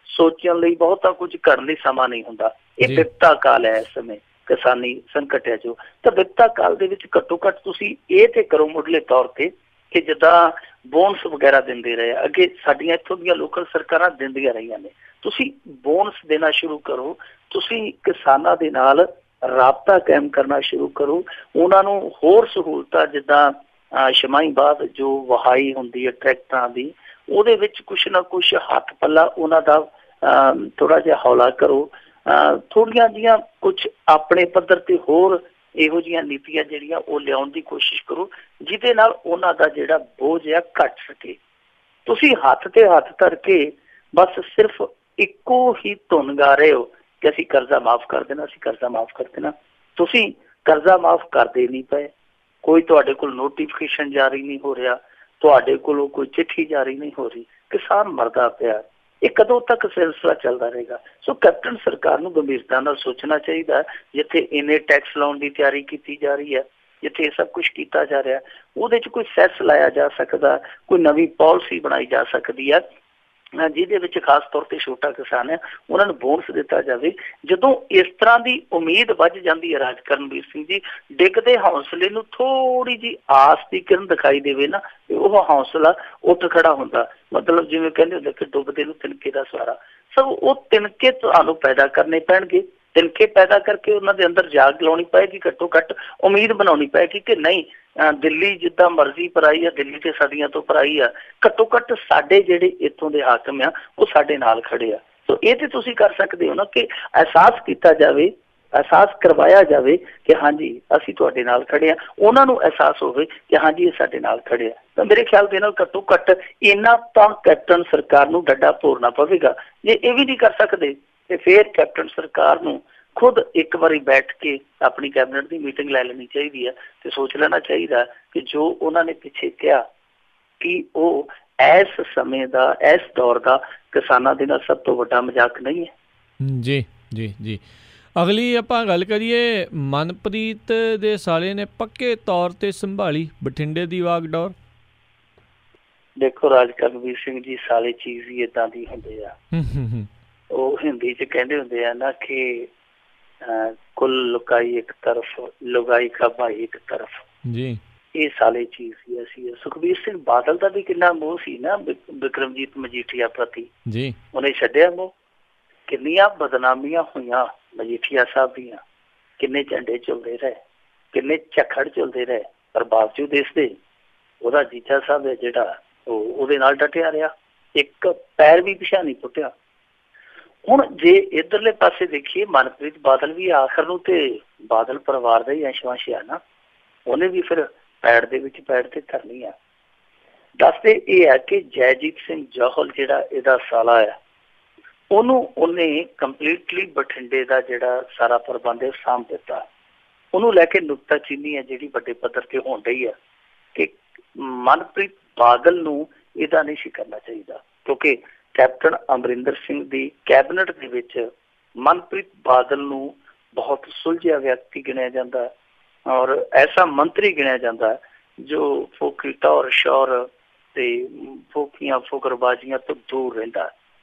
[SPEAKER 2] ਸੋਚਣ ਲਈ, ਬਹੁਤਾ ਕੁਝ ਕਰਨ ਲਈ ਸਮਾਂ ਨਹੀਂ ਹੁੰਦਾ। ਇਹ ਬਿਪਤਾ ਕਾਲ ਹੈ ਇਸ ਸਮੇਂ ਕਿਸਾਨੀ ਸੰਕਟ ਹੈ ਜੋ। ਤਾਂ ਬਿਪਤਾ ਕਾਲ ਦੇ ਵਿੱਚ ਘੱਟੋ ਘੱਟ ਤੁਸੀਂ ਇਹ ਤੇ ਕਰੋ ਮੁੱਢਲੇ ਤੌਰ ਤੇ ਕਿ ਜਿੱਦਾਂ ਬੋਨਸ ਵਗੈਰਾ ਦਿੰਦੇ ਰਹੇ ਅੱਗੇ ਸਾਡੀਆਂ ਇੱਥੋਂ ਦੀਆਂ ਲੋਕਲ ਸਰਕਾਰਾਂ ਦਿੰਦੀਆਂ ਰਹੀਆਂ ਨੇ, ਤੁਸੀਂ ਬੋਨਸ ਦੇਣਾ ਸ਼ੁਰੂ ਕਰੋ। ਤੁਸੀਂ ਕਿਸਾਨਾਂ ਦੇ ਨਾਲ ਰਾਬਤਾ ਕਾਇਮ ਕਰਨਾ ਸ਼ੁਰੂ ਕਰੋ। ਉਹਨਾਂ ਨੂੰ ਹੋਰ ਸਹੂਲਤਾਂ ਜਿੱਦਾਂ ਛਮਾਈ ਬਾਅਦ ਜੋ ਵਹਾਈ ਹੁੰਦੀ ਹੈ ਟਰੈਕਟਰਾਂ ਦੀ, ਉਹਦੇ ਵਿੱਚ ਕੁਛ ਨਾ ਕੁਛ ਹੱਥ ਪੱਲਾ ਉਹਨਾਂ ਦਾ ਥੋੜ੍ਹਾ ਜਿਹਾ ਹੌਲਾ ਕਰੋ। ਥੋੜ੍ਹੀਆਂ ਜਿਹੀਆਂ ਕੁਛ ਆਪਣੇ ਪੱਧਰ ਤੇ ਹੋਰ ਇਹੋ ਜਿਹੀਆਂ ਨੀਤੀਆਂ ਜਿਹੜੀਆਂ ਉਹ ਲਿਆਉਣ ਦੀ ਕੋਸ਼ਿਸ਼ ਕਰੋ, ਜਿਹਦੇ ਨਾਲ ਉਹਨਾਂ ਦਾ ਜਿਹੜਾ ਬੋਝ ਆ ਘੱਟ ਸਕੇ। ਤੁਸੀਂ ਹੱਥ ਤੇ ਹੱਥ ਧਰ ਕੇ ਬਸ ਸਿਰਫ ਇੱਕੋ ਹੀ ਧੁਨ ਗਾ ਰਹੇ ਹੋ ਕਿ ਅਸੀਂ ਕਰਜ਼ਾ ਮਾਫ਼ ਕਰ ਦੇਣਾ, ਅਸੀਂ ਕਰਜ਼ਾ ਮਾਫ਼ ਕਰ ਦੇਣਾ। ਤੁਸੀਂ ਕਰਜ਼ਾ ਮਾਫ਼ ਕਰਦੇ ਨਹੀਂ ਪਏ, ਕੋਈ ਤੁਹਾਡੇ ਕੋਲ ਨੋਟੀਫਿਕੇਸ਼ਨ ਜਾਰੀ ਨਹੀਂ ਹੋ ਰਿਹਾ, ਤੁਹਾਡੇ ਕੋਲੋਂ ਕੋਈ ਚਿੱਠੀ ਜਾਰੀ ਨਹੀਂ ਹੋ ਰਹੀ, ਕਿਸਾਨ ਮਰਦਾ ਪਿਆ। ਇਹ ਕਦੋਂ ਤੱਕ ਸਿਲਸਿਲਾ ਚੱਲਦਾ ਰਹੇਗਾ? ਸੋ ਕੈਪਟਨ ਸਰਕਾਰ ਨੂੰ ਗੰਭੀਰਤਾ ਨਾਲ ਸੋਚਣਾ ਚਾਹੀਦਾ। ਜਿੱਥੇ ਇੰਨੇ ਟੈਕਸ ਲਾਉਣ ਦੀ ਤਿਆਰੀ ਕੀਤੀ ਜਾ ਰਹੀ ਹੈ, ਜਿੱਥੇ ਇਹ ਸਭ ਕੁਛ ਕੀਤਾ ਜਾ ਰਿਹਾ, ਉਹਦੇ 'ਚ ਕੋਈ ਸੈਸ ਲਾਇਆ ਜਾ ਸਕਦਾ, ਕੋਈ ਨਵੀਂ ਪਾਲਿਸੀ ਬਣਾਈ ਜਾ ਸਕਦੀ ਹੈ ਜਿਹਦੇ ਵਿੱਚ ਖਾਸ ਤੌਰ ਤੇ ਛੋਟਾ ਕਿਸਾਨ ਹੈ ਉਹਨਾਂ ਨੂੰ ਬੋਨਸ ਦਿੱਤਾ ਜਾਵੇ। ਜਦੋਂ ਇਸ ਤਰ੍ਹਾਂ ਦੀ ਉਮੀਦ ਵੱਧ ਜਾਂਦੀ ਹੈ ਰਾਜ ਕਰਨਵੀਰ ਸਿੰਘ ਜੀ, ਡਿੱਗਦੇ ਹੌਸਲੇ ਨੂੰ ਥੋੜ੍ਹੀ ਜਿਹੀ ਆਸ ਦੀ ਕਿਰਨ ਦਿਖਾਈ ਦੇਵੇ ਨਾ, ਉਹ ਹੌਸਲਾ ਉੱਠ ਖੜਾ ਹੁੰਦਾ। ਮਤਲਬ ਜਿਵੇਂ ਕਹਿੰਦੇ ਹੁੰਦੇ ਕਿ ਡੁੱਬਦੇ ਨੂੰ ਤਿਨਕੇ ਦਾ ਸਹਾਰਾ। ਸਭ ਉਹ ਤਿਨਕੇ ਤੁਹਾਨੂੰ ਪੈਦਾ ਕਰਨੇ ਪੈਣਗੇ। ਤਿਨਕੇ ਪੈਦਾ ਕਰਕੇ ਉਹਨਾਂ ਦੇ ਅੰਦਰ ਜਾਗ ਲਾਉਣੀ ਪਏਗੀ, ਘੱਟੋ ਘੱਟ ਉਮੀਦ ਬਣਾਉਣੀ ਪਏਗੀ ਕਿ ਨਹੀਂ ਦਿੱਲੀ ਜਿੱਦਾਂ ਮਰਜ਼ੀ ਪਰਾਈ ਆ, ਦਿੱਲੀ ਤੇ ਸਦੀਆਂ ਤੋਂ ਪਰਾਈ ਆ, ਘੱਟੋ ਘੱਟ ਸਾਡੇ ਜਿਹੜੇ ਇੱਥੋਂ ਦੇ ਹਾਕਮ ਆ ਉਹ ਸਾਡੇ ਨਾਲ ਖੜੇ ਆ। ਸੋ ਇਹ ਤੇ ਤੁਸੀਂ ਕਰ ਸਕਦੇ ਹੋ ਨਾ ਕਿ ਅਹਿਸਾਸ ਕੀਤਾ ਜਾਵੇ, ਅਹਿਸਾਸ ਕਰਵਾਇਆ ਜਾਵੇ ਕਿ ਹਾਂਜੀ ਅਸੀਂ ਤੁਹਾਡੇ ਨਾਲ ਖੜੇ ਆ। ਉਹਨਾਂ ਨੂੰ ਅਹਿਸਾਸ ਹੋਵੇ ਕਿ ਹਾਂਜੀ ਇਹ ਸਾਡੇ ਨਾਲ ਖੜੇ ਆ। ਤਾਂ ਮੇਰੇ ਖਿਆਲ ਦੇ ਨਾਲ ਘੱਟੋ ਘੱਟ ਇੰਨਾ ਤਾਂ ਕੈਪਟਨ ਸਰਕਾਰ ਨੂੰ ਡੱਡਾ ਭੋਰਨਾ ਪਵੇਗਾ। ਜੇ ਇਹ ਵੀ ਨਹੀਂ ਕਰ ਸਕਦੇ ਤੇ ਫਿਰ ਕੈਪਟਨ ਸਰਕਾਰ ਨੂੰ ਖੁਦ ਇੱਕ ਵਾਰੀ ਬੈਠ ਕੇ ਆਪਣੀ ਕੈਬਨਿਟ ਦੀ ਮੀਟਿੰਗ ਲੈ ਲੈਣੀ ਚਾਹੀਦੀ ਹੈ ਤੇ ਸੋਚ ਲੈਣਾ ਚਾਹੀਦਾ ਕਿ ਜੋ ਉਹਨਾਂ ਨੇ ਪਿੱਛੇ ਕਿਹਾ ਕਿ ਉਹ ਇਸ ਸਮੇਂ ਦਾ, ਇਸ ਦੌਰ ਦਾ ਕਿਸਾਨਾਂ ਦੇ ਨਾਲ ਸਭ ਤੋਂ ਵੱਡਾ ਮਜ਼ਾਕ ਨਹੀਂ ਹੈ।
[SPEAKER 1] ਜੀ ਜੀ ਜੀ। ਅਗਲੀ ਆਪਾਂ ਗੱਲ ਕਰੀਏ, ਮਨਪ੍ਰੀਤ ਦੇ ਸਾਲੇ ਨੇ ਪੱਕੇ ਤੌਰ ਤੇ ਸੰਭਾਲੀ ਬਠਿੰਡੇ ਦੀ ਵਾਗਡੋਰ।
[SPEAKER 2] ਦੇਖੋ ਰਾਜ ਕਰਨਵੀਰ ਸਿੰਘ ਜੀ, ਸਾਲੇ ਚੀਜ਼ ਹੀ ਏਦਾਂ ਦੀ ਹੁੰਦੇ ਆ। ਉਹ ਹਿੰਦੀ ਚ ਕਹਿੰਦੇ ਹੁੰਦੇ ਆ ਨਾ ਕਿ ਕੁੱਲ ਲੁਕਾਈ ਇੱਕ ਤਰਫ, ਲੁਗਾਈ ਕਾ ਭਾਈ ਇੱਕ ਤਰਫ ਜੀ। ਇਹ ਸਾਲੇ ਚੀਜ਼ ਸੀ। ਅਸੀਂ ਸੁਖਬੀਰ ਸਿੰਘ ਬਾਦਲ ਦਾ ਵੀ ਕਿੰਨਾ ਮੋਹ ਸੀ ਨਾ ਬਿਕਰਮਜੀਤ ਮਜੀਠੀਆ ਪ੍ਰਤੀ ਜੀ, ਉਹਨੇ ਛੱਡਿਆ ਮੋਹ। ਕਿੰਨੀਆਂ ਬਦਨਾਮੀਆਂ ਹੋਈਆਂ ਮਜੀਠੀਆ ਸਾਹਿਬ ਦੀਆਂ, ਕਿੰਨੇ ਝੰਡੇ ਝੁਲਦੇ ਰਹੇ, ਕਿੰਨੇ ਝੱਖੜ ਝੁਲਦੇ ਰਹੇ, ਪਰ ਬਾਵਜੂਦ ਇਸ ਦੇ ਉਹਦਾ ਜੀਜਾ ਸਾਹਿਬ ਹੈ ਜਿਹੜਾ ਉਹ ਉਹਦੇ ਨਾਲ ਡਟਿਆ ਰਿਹਾ, ਇੱਕ ਪੈਰ ਵੀ ਪਿਛਾ ਨਹੀਂ ਪੁੱਟਿਆ। ਹੁਣ ਜੇ ਇੱਧਰਲੇ ਪਾਸੇ ਦੇਖੀਏ, ਮਨਪ੍ਰੀਤ ਬਾਦਲ ਵੀ ਆਖਰ ਨੂੰ ਤੇ ਬਾਦਲ ਪਰਿਵਾਰ ਦਾ ਹੀ ਅੰਸ਼ ਆ ਨਾ, ਉਹਨੇ ਵੀ ਫਿਰ ਪੈੜ ਦੇ ਵਿੱਚ ਪੈੜ ਤੇ ਧਰਨੀ ਆ। ਦੱਸਦੇ ਇਹ ਹੈ ਕਿ ਜੈਜੀਤ ਸਿੰਘ ਜੌਹਲ ਜਿਹੜਾ ਇਹਦਾ ਸਾਲਾ ਆ, ਉਹਨੇ ਕੰਪਲੀਟਲੀ ਬਠਿੰਡੇ ਦਾ ਜਿਹੜਾ ਸਾਰਾ ਪ੍ਰਬੰਧ ਹੈ ਸਾਂਭ ਦਿੱਤਾ। ਉਹਨੂੰ ਲੈ ਕੇ ਨੁਕਤਾਚੀਨੀ ਹੈ ਜਿਹੜੀ ਵੱਡੇ ਪੱਧਰ ਤੇ ਹੋਣ ਰਹੀ ਹੈ ਕਿ ਮਨਪ੍ਰੀਤ ਬਾਦਲ ਨੂੰ ਇਹਦਾ ਨਹੀਂ ਸੀ ਕਰਨਾ ਚਾਹੀਦਾ, ਕਿਉਂਕਿ ਕੈਪਟਨ ਅਮਰਿੰਦਰ ਸਿੰਘ ਦੀ ਕੈਬਨਿਟ ਦੇ ਵਿੱਚ ਮਨਪ੍ਰੀਤ ਬਾਦਲ ਨੂੰ ਬਹੁਤ ਸੁਲਝਿਆ ਵਿਅਕਤੀ ਗਿਣਿਆ ਜਾਂਦਾ ਔਰ ਐਸਾ ਮੰਤਰੀ ਗਿਣਿਆ ਜਾਂਦਾ ਜੋ ਫੋਕੀ ਟੌਰ ਸ਼ੌਰ ਤੇ ਫੋਕੀਆਂ ਫੁਕਰਬਾਜ਼ੀਆਂ ਤੋਂ ਦੂਰ ਰਹਿੰਦਾ,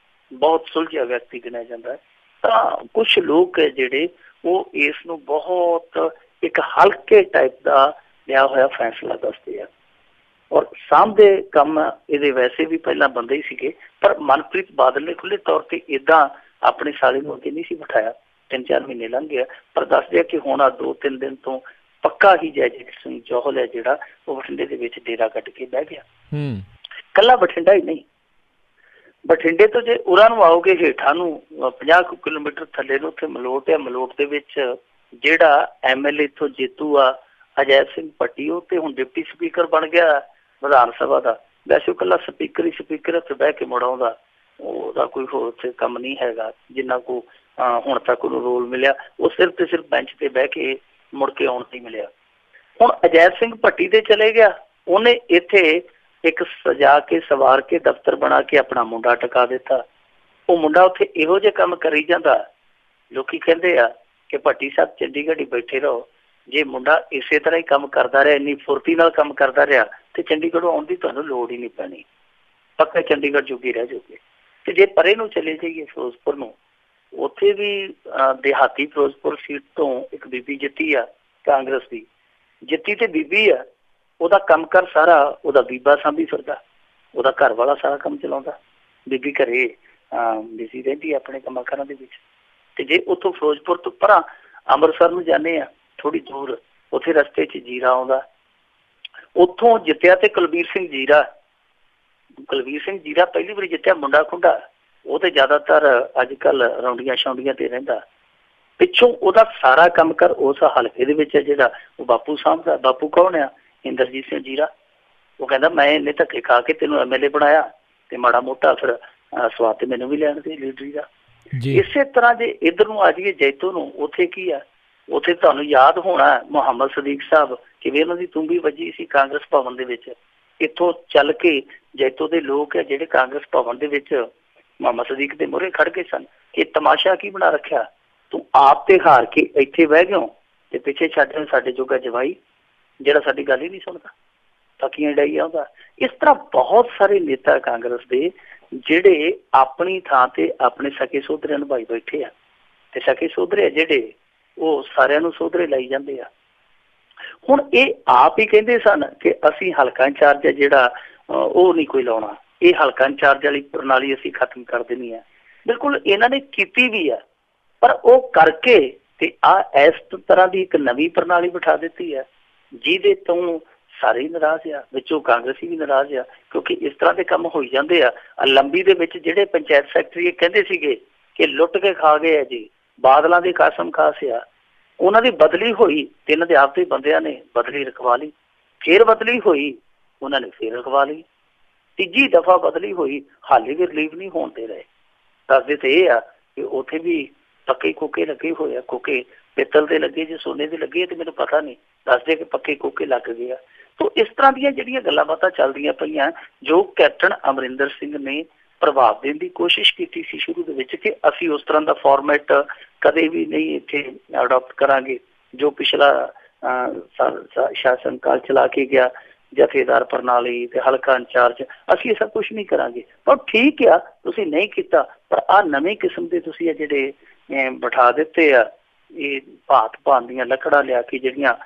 [SPEAKER 2] ਬਹੁਤ ਸੁਲਝਿਆ ਵਿਅਕਤੀ ਗਿਣਿਆ ਜਾਂਦਾ। ਤਾਂ ਕੁਛ ਲੋਕ ਹੈ ਜਿਹੜੇ ਉਹ ਇਸ ਨੂੰ ਬਹੁਤ ਇੱਕ ਹਲਕੇ ਟਾਈਪ ਦਾ ਲਿਆ ਹੋਇਆ ਫੈਸਲਾ ਦੱਸਦੇ ਆ ਔਰ ਸਾਹਮਣੇ ਕੰਮ ਇਹਦੇ ਵੈਸੇ ਵੀ ਪਹਿਲਾਂ ਬੰਦੇ ਹੀ ਸੀਗੇ, ਪਰ ਮਨਪ੍ਰੀਤ ਬਾਦਲ ਨੇ ਖੁੱਲ੍ਹੇ ਤੌਰ ਤੇ ਏਦਾਂ ਆਪਣੇ ਸਾਲੇ ਨੂੰ ਅੱਗੇ ਨਹੀਂ ਸੀ ਬਿਠਾਇਆ। 3-4 ਮਹੀਨੇ ਲੰਘ ਗਿਆ, ਪਰ ਦੱਸਦੇ ਆ ਕਿ ਹੁਣ 2-3 ਦਿਨ ਤੋਂ ਪੱਕਾ ਹੀ ਜੈਜੀਤ ਸਿੰਘ ਜੌਹਲ ਹੈ ਜਿਹੜਾ ਉਹ ਬਠਿੰਡੇ ਦੇ ਵਿੱਚ ਡੇਰਾ ਕੱਟ ਕੇ ਬਹਿ ਗਿਆ। ਇਕੱਲਾ ਬਠਿੰਡਾ ਹੀ ਨਹੀਂ, ਬਠਿੰਡੇ ਤੋਂ ਜੇ ਉਰਾਂ ਨੂੰ ਆਓਗੇ ਹੇਠਾਂ ਨੂੰ 50 ਕਿਲੋਮੀਟਰ ਥੱਲੇ ਨੂੰ ਉੱਥੇ ਮਲੋਟ ਹੈ। ਮਲੋਟ ਦੇ ਵਿੱਚ ਜਿਹੜਾ MLA ਇੱਥੋਂ ਜੇਤੂ ਆ ਅਜੈ ਸਿੰਘ ਭੱਟੀ, ਉਹ ਤੇ ਹੁਣ ਡਿਪਟੀ ਸਪੀਕਰ ਬਣ ਗਿਆ ਵਿਧਾਨ ਸਭਾ ਦਾ। ਵੈਸੇ ਉਹ ਇਕੱਲਾ ਸਪੀਕਰ ਹੀ ਸਪੀਕਰ ਉੱਥੇ ਬਹਿ ਕੇ ਮੁੜ ਆਉਂਦਾ, ਉਹਦਾ ਕੋਈ ਹੋਰ ਉੱਥੇ ਕੰਮ ਨਹੀਂ ਹੈਗਾ ਜਿੰਨਾ ਕੋ ਹੁਣ ਤੱਕ ਉਹਨੂੰ ਰੋਲ ਮਿਲਿਆ। ਉਹ ਸਿਰਫ ਤੇ ਸਿਰਫ ਬੈਂਚ ਤੇ ਬਹਿ ਕੇ ਮੁੜ ਕੇ ਆਉਣ ਨਹੀਂ ਮਿਲਿਆ। ਹੁਣ ਅਜੈ ਸਿੰਘ ਭੱਟੀ ਤੇ ਚਲੇ ਗਿਆ, ਉਹਨੇ ਇੱਥੇ ਇੱਕ ਸਜਾ ਕੇ ਸਵਾਰ ਕੇ ਦਫ਼ਤਰ ਬਣਾ ਕੇ ਆਪਣਾ ਮੁੰਡਾ ਟਿਕਾ ਦਿੱਤਾ। ਉਹ ਮੁੰਡਾ ਉੱਥੇ ਇਹੋ ਜਿਹੇ ਕੰਮ ਕਰੀ ਜਾਂਦਾ, ਲੋਕੀ ਕਹਿੰਦੇ ਆ ਕਿ ਭੱਟੀ ਸਾਹਿਬ ਚੰਡੀਗੜ੍ਹ ਹੀ ਬੈਠੇ ਰਹੋ। ਜੇ ਮੁੰਡਾ ਇਸੇ ਤਰ੍ਹਾਂ ਹੀ ਕੰਮ ਕਰਦਾ ਰਿਹਾ, ਇੰਨੀ ਫੁਰਤੀ ਨਾਲ ਕੰਮ ਕਰਦਾ ਰਿਹਾ ਤੇ ਚੰਡੀਗੜ੍ਹੋਂ ਆਉਣ ਦੀ ਤੁਹਾਨੂੰ ਲੋੜ ਹੀ ਨਹੀਂ ਪੈਣੀ, ਪੱਕਾ ਚੰਡੀਗੜ੍ਹ ਜੋਗੀ ਰਹਿ ਜਾਓਗੇ। ਤੇ ਜੇ ਪਰੇ ਨੂੰ ਚਲੇ ਜਾਈਏ ਫਿਰੋਜ਼ਪੁਰ ਨੂੰ, ਉੱਥੇ ਵੀ ਦਿਹਾਤੀ ਫਿਰੋਜ਼ਪੁਰ ਸੀਟ ਤੋਂ ਇੱਕ ਬੀਬੀ ਜਿੱਤੀ ਆ, ਕਾਂਗਰਸ ਦੀ ਜਿੱਤੀ ਤੇ ਬੀਬੀ ਆ, ਉਹਦਾ ਕੰਮ ਕਰ ਸਾਰਾ ਉਹਦਾ ਬੀਬਾ ਸਾਂਭੀ ਫਿਰਦਾ, ਉਹਦਾ ਘਰ ਵਾਲਾ ਸਾਰਾ ਕੰਮ ਚਲਾਉਂਦਾ, ਬੀਬੀ ਘਰੇ ਬਿਜ਼ੀ ਰਹਿੰਦੀ ਆਪਣੇ ਕੰਮਾਂ ਕਾਰਾਂ ਦੇ ਵਿੱਚ। ਤੇ ਜੇ ਉੱਥੋਂ ਫਿਰੋਜ਼ਪੁਰ ਤੋਂ ਪਰਾਂ ਅੰਮ੍ਰਿਤਸਰ ਨੂੰ ਜਾਂਦੇ ਆ ਥੋੜੀ ਦੂਰ, ਉੱਥੇ ਰਸਤੇ 'ਚ ਜੀਰਾ ਆਉਂਦਾ, ਉੱਥੋਂ ਜਿੱਤਿਆ ਤੇ ਕੁਲਬੀਰ ਸਿੰਘ ਜੀਰਾ ਪਹਿਲੀ ਵਾਰੀ ਜਿੱਤਿਆ, ਮੁੰਡਾ ਖੁੰਡਾ, ਉਹ ਤੇ ਜ਼ਿਆਦਾਤਰ ਅੱਜ ਕੱਲ ਰੌਂਡੀਆਂ ਛਾਉਂਡੀਆਂ ਤੇ ਰਹਿੰਦਾ। ਪਿੱਛੋਂ ਉਹਦਾ ਸਾਰਾ ਕੰਮ ਕਰ ਉਸ ਹਲਕੇ ਦੇ ਵਿੱਚ ਜਿਹੜਾ ਉਹ ਬਾਪੂ ਸਾਂਭਦਾ। ਬਾਪੂ ਕੌਣ ਆ? ਇੰਦਰਜੀਤ ਸਿੰਘ ਜੀਰਾ। ਉਹ ਕਹਿੰਦਾ ਮੈਂ ਇੰਨੇ ਧੱਕੇ ਖਾ ਕੇ ਤੈਨੂੰ MLA ਬਣਾਇਆ ਤੇ ਮਾੜਾ ਮੋਟਾ ਫਿਰ ਸਵਾਦ ਤੇ ਮੈਨੂੰ ਵੀ ਲੈਣ ਦੇ ਲੀਡਰੀ ਦਾ। ਇਸੇ ਤਰ੍ਹਾਂ ਜੇ ਇੱਧਰ ਨੂੰ ਆ ਜਾਈਏ ਜੈਤੋ ਨੂੰ, ਉੱਥੇ ਕੀ ਆ? ਉੱਥੇ ਤੁਹਾਨੂੰ ਯਾਦ ਹੋਣਾ ਮੁਹੰਮਦ ਸਦੀਕ ਸਾਹਿਬ ਕਿਵੇਂ ਉਹਨਾਂ ਦੀ ਤੁੰਬੀ ਵੱਜੀ ਸੀ ਕਾਂਗਰਸ ਭਵਨ ਦੇ ਵਿੱਚ। ਇੱਥੋਂ ਚੱਲ ਕੇ ਜੈਤੋ ਦੇ ਲੋਕ ਆ ਜਿਹੜੇ ਕਾਂਗਰਸ ਭਵਨ ਦੇ ਵਿੱਚ ਮੁਹੰਮਦ ਸਦੀਕ ਦੇ ਮੂਹਰੇ ਖੜ ਗਏ ਸਨ ਕਿ ਤਮਾਸ਼ਾ ਕੀ ਬਣਾ ਰੱਖਿਆ, ਤੂੰ ਆਪ ਤੇ ਹਾਰ ਕੇ ਇੱਥੇ ਬਹਿ ਗਿਓ ਤੇ ਪਿੱਛੇ ਛੱਡ ਸਾਡੇ ਜੋਗਾ ਜਵਾਈ ਜਿਹੜਾ ਸਾਡੀ ਗੱਲ ਹੀ ਨਹੀਂ ਸੁਣਦਾ, ਤਕੀਆਂ ਡਾਈ ਆਉਂਦਾ। ਇਸ ਤਰ੍ਹਾਂ ਬਹੁਤ ਸਾਰੇ ਨੇਤਾ ਕਾਂਗਰਸ ਦੇ ਜਿਹੜੇ ਆਪਣੀ ਥਾਂ ਤੇ ਆਪਣੇ ਸਕੇ ਸੋਧਰੇ ਨਿਭਾਈ ਬੈਠੇ ਆ, ਤੇ ਸਕੇ ਸੋਧਰੇ ਜਿਹੜੇ ਉਹ ਸਾਰਿਆਂ ਨੂੰ ਸੋਧਰੇ ਲਾਈ ਜਾਂਦੇ ਆ। ਹੁਣ ਇਹ ਆਪ ਹੀ ਕਹਿੰਦੇ ਸਨ ਕਿ ਅਸੀਂ ਹਲਕਾ ਇੰਚਾਰਜ ਆ ਜਿਹੜਾ ਉਹ ਨਹੀਂ ਕੋਈ ਲਾਉਣਾ, ਇਹ ਹਲਕਾ ਇੰਚਾਰਜ ਵਾਲੀ ਪ੍ਰਣਾਲੀ ਅਸੀਂ ਖਤਮ ਕਰ ਦੇਣੀ ਆ। ਬਿਲਕੁਲ ਇਹਨਾਂ ਨੇ ਕੀਤੀ ਵੀ ਆ, ਪਰ ਉਹ ਕਰਕੇ ਤੇ ਇਸ ਤਰ੍ਹਾਂ ਦੀ ਇੱਕ ਨਵੀਂ ਪ੍ਰਣਾਲੀ ਬਿਠਾ ਦਿੱਤੀ ਹੈ ਜਿਹਦੇ ਤੋਂ ਸਾਰੇ ਹੀ ਨਾਰਾਜ਼ ਆ, ਵਿੱਚੋਂ ਕਾਂਗਰਸੀ ਵੀ ਨਾਰਾਜ਼ ਆ, ਕਿਉਂਕਿ ਇਸ ਤਰ੍ਹਾਂ ਦੇ ਕੰਮ ਹੋਈ ਜਾਂਦੇ ਆ। ਲੰਬੀ ਦੇ ਵਿੱਚ ਜਿਹੜੇ ਪੰਚਾਇਤ ਸੈਕਟਰੀ ਕਹਿੰਦੇ ਸੀਗੇ ਕਿ ਲੁੱਟ ਕੇ ਖਾ ਗਏ ਆ ਜੀ, ਬਾਦਲਾਂ ਦੀ ਕਸਮ ਖਾਸ ਆ, ਉਹਨਾਂ ਦੀ ਬਦਲੀ ਹੋਈ ਤੇ ਇਹਨਾਂ ਦੇ ਆਪਦੇ ਬੰਦਿਆਂ ਨੇ ਬਦਲੀ ਰਖਵਾ ਲਈ, ਫੇਰ ਬਦਲੀ ਹੋਈ ਉਹਨਾਂ ਨੇ ਫੇਰ ਰਖਵਾ ਲਈ, ਤੀਜੀ ਦਫਾ ਬਦਲੀ ਹੋਈ, ਹਾਲੇ ਵੀ ਰਿਲੀਵ ਨਹੀਂ ਹੋਣ ਦੇ ਰਹੇ। ਦੱਸਦੇ ਤੇ ਇਹ ਆ ਕਿ ਉੱਥੇ ਵੀ ਪੱਕੇ ਕੋਕੇ ਲੱਗੇ ਹੋਏ ਆ, ਕੋਕੇ ਪਿੱਤਲ ਦੇ ਲੱਗੇ ਜੇ ਸੋਨੇ ਦੇ ਲੱਗੇ ਤੇ ਮੈਨੂੰ ਪਤਾ ਨਹੀਂ, ਦੱਸਦੇ ਕਿ ਪੱਕੇ ਕੋਕੇ ਲੱਗ ਗਏ ਆ। ਸੋ ਇਸ ਤਰ੍ਹਾਂ ਦੀਆਂ ਜਿਹੜੀਆਂ ਗੱਲਾਂ ਬਾਤਾਂ ਚੱਲਦੀਆਂ ਪਈਆਂ ਜੋ ਕੈਪਟਨ ਅਮਰਿੰਦਰ ਸਿੰਘ ਨੇ ਪ੍ਰਭਾਵ ਦੇਣ ਦੀ ਕੋਸ਼ਿਸ਼ ਕੀਤੀ ਸੀ ਸ਼ੁਰੂ ਦੇ ਵਿੱਚ ਕਿ ਅਸੀਂ ਉਸ ਤਰ੍ਹਾਂ ਦਾ ਫਾਰਮੈਟ ਕਦੇ ਵੀ ਨਹੀਂ ਇੱਥੇ ਅਡਾਪਟ ਕਰਾਂਗੇ ਜੋ ਪਿਛਲਾ ਸ਼ਾਸਨ ਕਾਲ ਚਲਾ ਕੇ ਗਿਆ, ਜਥੇਦਾਰ ਪ੍ਰਣਾਲੀ ਤੇ ਹਲਕਾ ਇੰਚਾਰਜ, ਅਸੀਂ ਇਹ ਸਭ ਕੁਛ ਨਹੀਂ ਕਰਾਂਗੇ। ਪਰ ਠੀਕ ਆ ਤੁਸੀਂ ਨਹੀਂ ਕੀਤਾ, ਪਰ ਆਹ ਨਵੇਂ ਕਿਸਮ ਦੇ ਤੁਸੀਂ ਜਿਹੜੇ ਬਿਠਾ ਦਿੱਤੇ ਆ, ਇਹ ਭਾਤ ਭਾਤ ਦੀਆਂ ਲੱਕੜਾਂ ਲਿਆ ਕੇ ਜਿਹੜੀਆਂ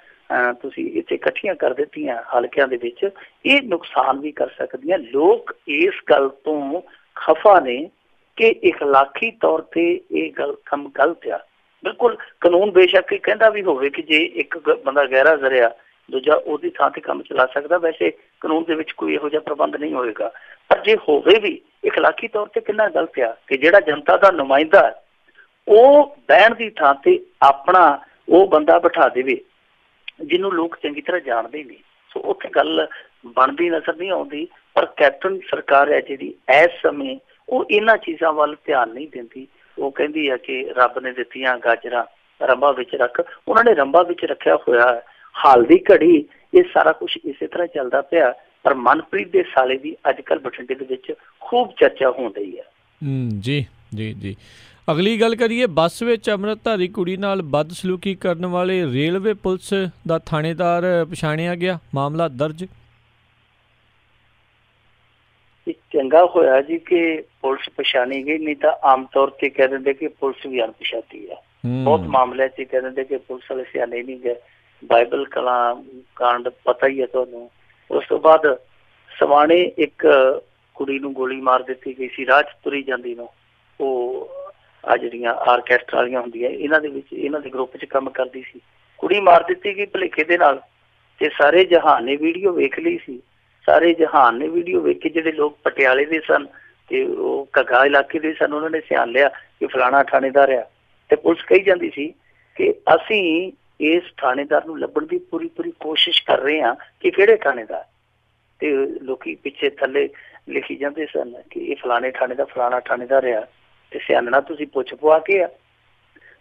[SPEAKER 2] ਤੁਸੀਂ ਇੱਥੇ ਇਕੱਠੀਆਂ ਕਰ ਦਿੱਤੀਆਂ ਹਲਕਿਆਂ ਦੇ ਵਿੱਚ, ਇਹ ਨੁਕਸਾਨ ਵੀ ਕਰ ਸਕਦੀਆਂ। ਲੋਕ ਇਸ ਗੱਲ ਤੋਂ ਖਫਾ ਨੇ ਕਿ ਇਖਲਾਕੀ ਤੌਰ ਤੇ ਇਹ ਗੱਲ ਕੰਮ ਗਲਤ ਆ। ਬਿਲਕੁਲ ਕਾਨੂੰਨ ਬੇਸ਼ੱਕ ਕਹਿੰਦਾ ਵੀ ਹੋਵੇ ਕਿ ਜੇ ਇੱਕ ਬੰਦਾ ਗਹਿਰਾ ਜ਼ਰਿਆ ਦੂਜਾ ਉਹਦੀ ਥਾਂ ਤੇ ਕੰਮ ਚਲਾ ਸਕਦਾ, ਵੈਸੇ ਕਾਨੂੰਨ ਦੇ ਵਿੱਚ ਕੋਈ ਇਹੋ ਜਿਹਾ ਪ੍ਰਬੰਧ ਨਹੀਂ ਹੋਏਗਾ, ਪਰ ਜੇ ਹੋਵੇ ਵੀ ਇਖਲਾਕੀ ਤੌਰ ਤੇ ਕਿੰਨਾ ਗਲਤ ਆ ਕਿ ਜਿਹੜਾ ਜਨਤਾ ਦਾ ਨੁਮਾਇੰਦਾ ਉਹ ਬਹਿਣ ਦੀ ਥਾਂ ਤੇ ਆਪਣਾ ਉਹ ਬੰਦਾ ਬਿਠਾ ਦੇਵੇ ਜਿਹਨੂੰ ਲੋਕ ਚੰਗੀ ਤਰ੍ਹਾਂ ਜਾਣਦੇ ਨਹੀਂ। ਸੋ ਉੱਥੇ ਗੱਲ ਬਣਦੀ ਨਜ਼ਰ ਨਹੀਂ ਆਉਂਦੀ। ਪਰ ਕੈਪਟਨ ਸਰਕਾਰ ਹੈ ਜਿਹੜੀ ਇਸ ਸਮੇਂ ਉਹ ਇਹਨਾਂ ਚੀਜ਼ਾਂ ਵੱਲ ਧਿਆਨ ਨਹੀਂ ਦਿੰਦੀ। ਉਹ ਕਹਿੰਦੀ ਹੈ ਕਿ ਰੱਬ ਨੇ ਦਿੱਤੀਆਂ ਗਾਜਰਾਂ ਰੰਭਾਂ ਵਿੱਚ ਰੱਖ, ਉਹਨਾਂ ਨੇ ਰੰਭਾਂ ਵਿੱਚ ਰੱਖਿਆ ਹੋਇਆ ਹੈ। ਹਾਲ ਦੀ ਘੜੀ ਇਹ ਸਾਰਾ ਕੁਛ ਇਸੇ ਤਰ੍ਹਾਂ ਚੱਲਦਾ ਪਿਆ। ਪਰ ਮਨਪ੍ਰੀਤ ਦੇ ਸਾਲੇ ਦੀ ਅੱਜ ਕੱਲ੍ਹ ਬਠਿੰਡੇ ਦੇ ਵਿੱਚ ਖੂਬ ਚਰਚਾ ਹੋ ਰਹੀ ਹੈ।
[SPEAKER 1] ਜੀ ਜੀ ਜੀ। ਅਗਲੀ ਗੱਲ ਕਰੀਏ, ਬੱਸ ਵਿੱਚ ਅੰਮ੍ਰਿਤਧਾਰੀ ਕੁੜੀ ਨਾਲ ਬਦਸਲੂਕੀ ਕਰਨ ਵਾਲੇ ਰੇਲਵੇ ਪੁਲਿਸ ਦਾ ਥਾਣੇਦਾਰ ਪਛਾਣਿਆ ਗਿਆ, ਮਾਮਲਾ ਦਰਜ।
[SPEAKER 2] ਚੰਗਾ ਹੋਇਆ ਜੀ ਕਿ ਪੁਲਿਸ ਪਛਾਣੀ ਗਈ, ਨਹੀਂ ਤਾਂ ਆਮ ਤੌਰ ਤੇ ਕਹਿ ਦਿੰਦੇ ਕਿ ਪੁਲਿਸ ਵੀ ਅਣਪਛਾਤੀ ਹੈ। ਬਹੁਤ ਮਾਮਲਿਆਂ 'ਚ ਕਹਿ ਦਿੰਦੇ ਕਿ ਪੁਲਿਸ ਵਾਲੇ ਸਿਆਣੇ ਨਹੀਂ ਗਏ। ਬਾਈਬਲ ਕਲਾਂ ਕਾਂਡ ਪਤਾ ਹੀ ਹੈ ਤੁਹਾਨੂੰ। ਉਸ ਤੋਂ ਬਾਅਦ ਸਵਾਣੇ ਇੱਕ ਕੁੜੀ ਨੂੰ ਗੋਲੀ ਮਾਰ ਦਿੱਤੀ ਗਈ ਸੀ ਰਾਹ 'ਚ ਤੁਰੀ ਜਾਂਦੀ ਨੂੰ। ਉਹ ਆ ਜਿਹੜੀਆਂ ਆਰਕੈਸਟਰਾ ਵਾਲੀਆਂ ਹੁੰਦੀਆਂ ਇਹਨਾਂ ਦੇ ਵਿੱਚ ਇਹਨਾਂ ਦੇ ਗਰੁੱਪ 'ਚ ਕੰਮ ਕਰਦੀ ਸੀ, ਕੁੜੀ ਮਾਰ ਦਿੱਤੀ ਗਈ ਭੁਲੇਖੇ ਦੇ ਨਾਲ। ਤੇ ਸਾਰੇ ਜਹਾਨ ਨੇ ਵੀਡੀਓ ਵੇਖ ਲਈ ਸੀ, ਸਾਰੇ ਜਹਾਨ ਨੇ ਵੀਡੀਓ ਵੇਖ ਕੇ ਜਿਹੜੇ ਲੋਕ ਪਟਿਆਲੇ ਦੇ ਸਨ ਤੇ ਉਹ ਘੱਗਾ ਇਲਾਕੇ ਦੇ ਸਨ, ਉਹਨਾਂ ਨੇ ਧਿਆਨ ਲਿਆ ਕਿ ਫਲਾਣਾ ਥਾਣੇਦਾਰ ਆ। ਤੇ ਪੁਲਿਸ ਕਹੀ ਜਾਂਦੀ ਸੀ ਕਿ ਅਸੀਂ ਇਸ ਥਾਣੇਦਾਰ ਨੂੰ ਲੱਭਣ ਦੀ ਪੂਰੀ ਕੋਸ਼ਿਸ਼ ਕਰ ਰਹੇ ਹਾਂ ਕਿ ਕਿਹੜੇ ਥਾਣੇਦਾਰ। ਤੇ ਲੋਕੀ ਪਿੱਛੇ ਥੱਲੇ ਲਿਖੀ ਜਾਂਦੇ ਸਨ ਕਿ ਇਹ ਫਲਾਣੇ ਥਾਣੇ ਦਾ ਫਲਾਣਾ ਥਾਣੇਦਾਰ ਆ ਤੇ ਸਿਆਣਨਾ ਤੁਸੀਂ ਪੁੱਛ ਪਵਾ ਕੇ ਆ।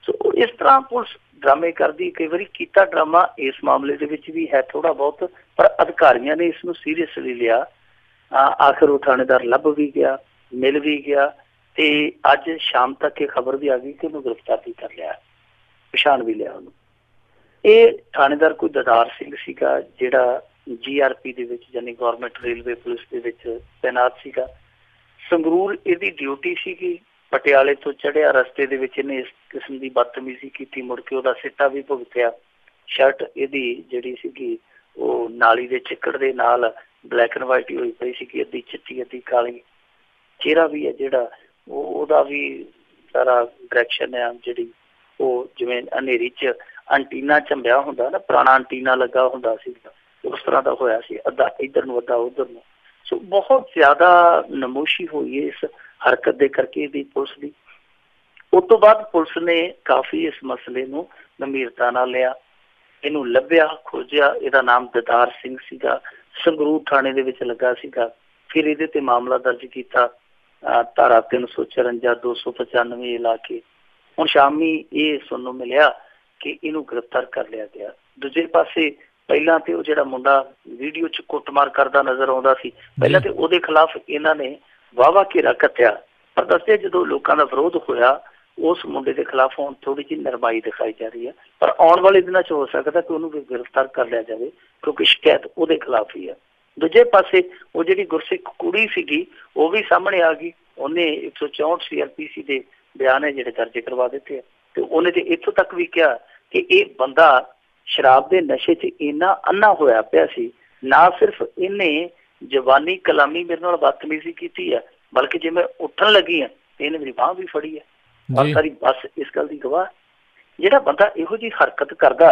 [SPEAKER 2] ਸੋ ਇਸ ਤਰ੍ਹਾਂ ਪੁਲਿਸ ਡਰਾਮੇ ਕਰਦੀ। ਕਈ ਵਾਰੀ ਕੀਤਾ ਡਰਾਮਾ ਇਸ ਮਾਮਲੇ ਦੇ ਵਿੱਚ ਵੀ ਹੈ ਥੋੜਾ ਬਹੁਤ, ਪਰ ਅਧਿਕਾਰੀਆਂ ਨੇ ਇਸ ਨੂੰ ਸੀਰੀਅਸਲੀ ਲਿਆ। ਆਖਿਰ ਉਹ ਥਾਣੇਦਾਰ ਲੱਭ ਵੀ ਗਿਆ, ਮਿਲ ਵੀ ਗਿਆ ਤੇ ਅੱਜ ਸ਼ਾਮ ਤੱਕ ਇਹ ਖਬਰ ਵੀ ਆ ਗਈ ਕਿ ਉਹਨੂੰ ਗ੍ਰਿਫਤਾਰ ਵੀ ਕਰ ਲਿਆ, ਪਛਾਣ ਵੀ ਲਿਆ ਉਹਨੂੰ। ਇਹ ਥਾਣੇਦਾਰ ਕੋਈ ਦਦਾਰ ਸਿੰਘ ਸੀਗਾ ਜਿਹੜਾ GRP ਦੇ ਵਿੱਚ ਯਾਨੀ ਗੌਰਮੈਂਟ ਰੇਲਵੇ ਪੁਲਿਸ ਦੇ ਵਿੱਚ ਤੈਨਾਤ ਸੀਗਾ। ਸੰਗਰੂਰ ਇਹਦੀ ਡਿਊਟੀ ਸੀਗੀ। ਪਟਿਆਲੇ ਤੋਂ ਚੜ੍ਹਿਆ, ਰਸਤੇ ਦੇ ਵਿੱਚ ਇਹਨੇ ਇਸ ਕਿਸਮ ਦੀ ਬਦਤਮੀਜ਼ੀ ਕੀਤੀ, ਮੁੜ ਕੇ ਉਹਦਾ ਸਿੱਟਾ ਵੀ ਭੁਗਤਿਆ। ਸ਼ਰਟ ਇਹਦੀ ਜਿਹੜੀ ਸੀਗੀ ਉਹ ਨਾਲੀ ਦੇ ਚਿੱਕੜ ਦੇ ਨਾਲ ਬਲੈਕ ਐਂਡ ਵਾਈਟ ਹੀ ਹੋਈ ਪਈ ਸੀਗੀ, ਅੱਧੀ ਚਿੱਟੀ ਅੱਧੀ ਕਾਲੀ। ਚਿਹਰਾ ਵੀ ਹੈ ਜਿਹੜਾ ਉਹਦਾ ਵੀ ਸਾਰਾ ਡਾਇਰੈਕਸ਼ਨ ਹੈ ਜਿਹੜੀ ਉਹ ਜਿਵੇਂ ਹਨੇਰੀ 'ਚ ਐਂਟੀਨਾ ਝੰਬਿਆ ਹੁੰਦਾ ਨਾ, ਪੁਰਾਣਾ ਐਂਟੀਨਾ ਲੱਗਾ ਹੁੰਦਾ ਸੀ, ਉਸ ਤਰ੍ਹਾਂ ਦਾ ਹੋਇਆ ਸੀ, ਅੱਧਾ ਇੱਧਰ ਨੂੰ ਅੱਧਾ ਉੱਧਰ ਨੂੰ। ਸੋ ਬਹੁਤ ਜ਼ਿਆਦਾ ਨਮੋਸ਼ੀ ਹੋਈ ਹੈ ਇਸ ਹਰਕਤ ਦੇ ਕਰਕੇ ਇਹਦੀ ਪੁਲਿਸ ਦੀ। ਉਸ ਤੋਂ ਬਾਅਦ ਪੁਲਿਸ ਨੇ ਕਾਫੀ ਇਸ ਮਸਲੇ ਨੂੰ ਗੰਭੀਰਤਾ ਨਾਲ ਲਿਆ, ਇਹਨੂੰ ਲੱਭਿਆ, ਖੋਜਿਆ। ਇਹਦਾ ਨਾਮ ਦਦਾਰ ਸਿੰਘ ਸੀਗਾ, ਸੰਗਰੂਰ ਥਾਣੇ ਦੇ ਵਿੱਚ ਲੱਗਾ ਸੀਗਾ। ਫਿਰ ਇਹਦੇ ਤੇ ਮਾਮਲਾ ਦਰਜ ਕੀਤਾ, ਧਾਰਾ 354 295 ਲਾ ਕੇ। ਹੁਣ ਸ਼ਾਮੀ ਇਹ ਸੁਣਨ ਨੂੰ ਮਿਲਿਆ ਕਿ ਇਹਨੂੰ ਗ੍ਰਿਫਤਾਰ ਕਰ ਲਿਆ ਗਿਆ। ਦੂਜੇ ਪਾਸੇ ਪਹਿਲਾਂ ਤੇ ਉਹ ਜਿਹੜਾ ਮੁੰਡਾ ਵੀਡੀਓ 'ਚ ਕੁੱਟਮਾਰ ਕਰਦਾ ਨਜ਼ਰ ਆਉਂਦਾ ਸੀ, ਪਹਿਲਾਂ ਤੇ ਉਹਦੇ ਖਿਲਾਫ ਇਹਨਾਂ ਨੇ ਵਾਹਵਾ ਘੇਰਾ ਕੱਟਿਆ, ਪਰ ਦੱਸਿਆ ਜਦੋਂ ਲੋਕਾਂ ਦਾ ਵਿਰੋਧ ਹੋਇਆ ਉਸ ਮੁੰਡੇ ਦੇ ਖਿਲਾਫ ਹੁਣ ਥੋੜੀ ਜਿਹੀ ਨਰਮਾਈ ਦਿਖਾਈ ਜਾ ਰਹੀ ਹੈ। ਪਰ ਆਉਣ ਵਾਲੇ ਦਿਨਾਂ 'ਚ ਹੋ ਸਕਦਾ ਕਿ ਉਹਨੂੰ ਵੀ ਗ੍ਰਿਫਤਾਰ ਕਰ ਲਿਆ ਜਾਵੇ, ਕਿਉਂਕਿ ਸ਼ਿਕਾਇਤ ਉਹਦੇ ਖਿਲਾਫ ਹੀ ਹੈ। ਦੂਜੇ ਪਾਸੇ ਉਹ ਜਿਹੜੀ ਗੁਰਸਿੱਖ ਕੁੜੀ ਸੀਗੀ ਉਹ ਵੀ ਸਾਹਮਣੇ ਆ ਗਈ। ਉਹਨੇ 164 CRPC ਦੇ ਬਿਆਨ ਹੈ ਜਿਹੜੇ ਦਰਜ ਕਰਵਾ ਦਿੱਤੇ ਆ, ਤੇ ਉਹਨੇ ਤੇ ਇੱਥੋਂ ਤੱਕ ਵੀ ਕਿਹਾ ਕਿ ਇਹ ਬੰਦਾ ਸ਼ਰਾਬ ਦੇ ਨਸ਼ੇ 'ਚ ਇੰਨਾ ਅੰਨਾ ਹੋਇਆ ਪਿਆ ਸੀ, ਨਾ ਸਿਰਫ ਇਹਨੇ ਜਵਾਨੀ ਕਲਾਮੀ ਮੇਰੇ ਨਾਲ ਬਦਤਮੀਜ਼ੀ ਕੀਤੀ ਹੈ, ਬਲਕਿ ਜੇ ਮੈਂ ਉੱਠਣ ਲੱਗੀ ਹਾਂ ਤੇ ਇਹਨੇ ਮੇਰੀ ਬਾਂਹ ਵੀ ਫੜੀ ਹੈ। ਔਰ ਸਾਰੀ ਬੱਸ ਇਸ ਗੱਲ ਦੀ ਗਵਾਹ। ਜਿਹੜਾ ਬੰਦਾ ਇਹੋ ਜਿਹੀ ਹਰਕਤ ਕਰਦਾ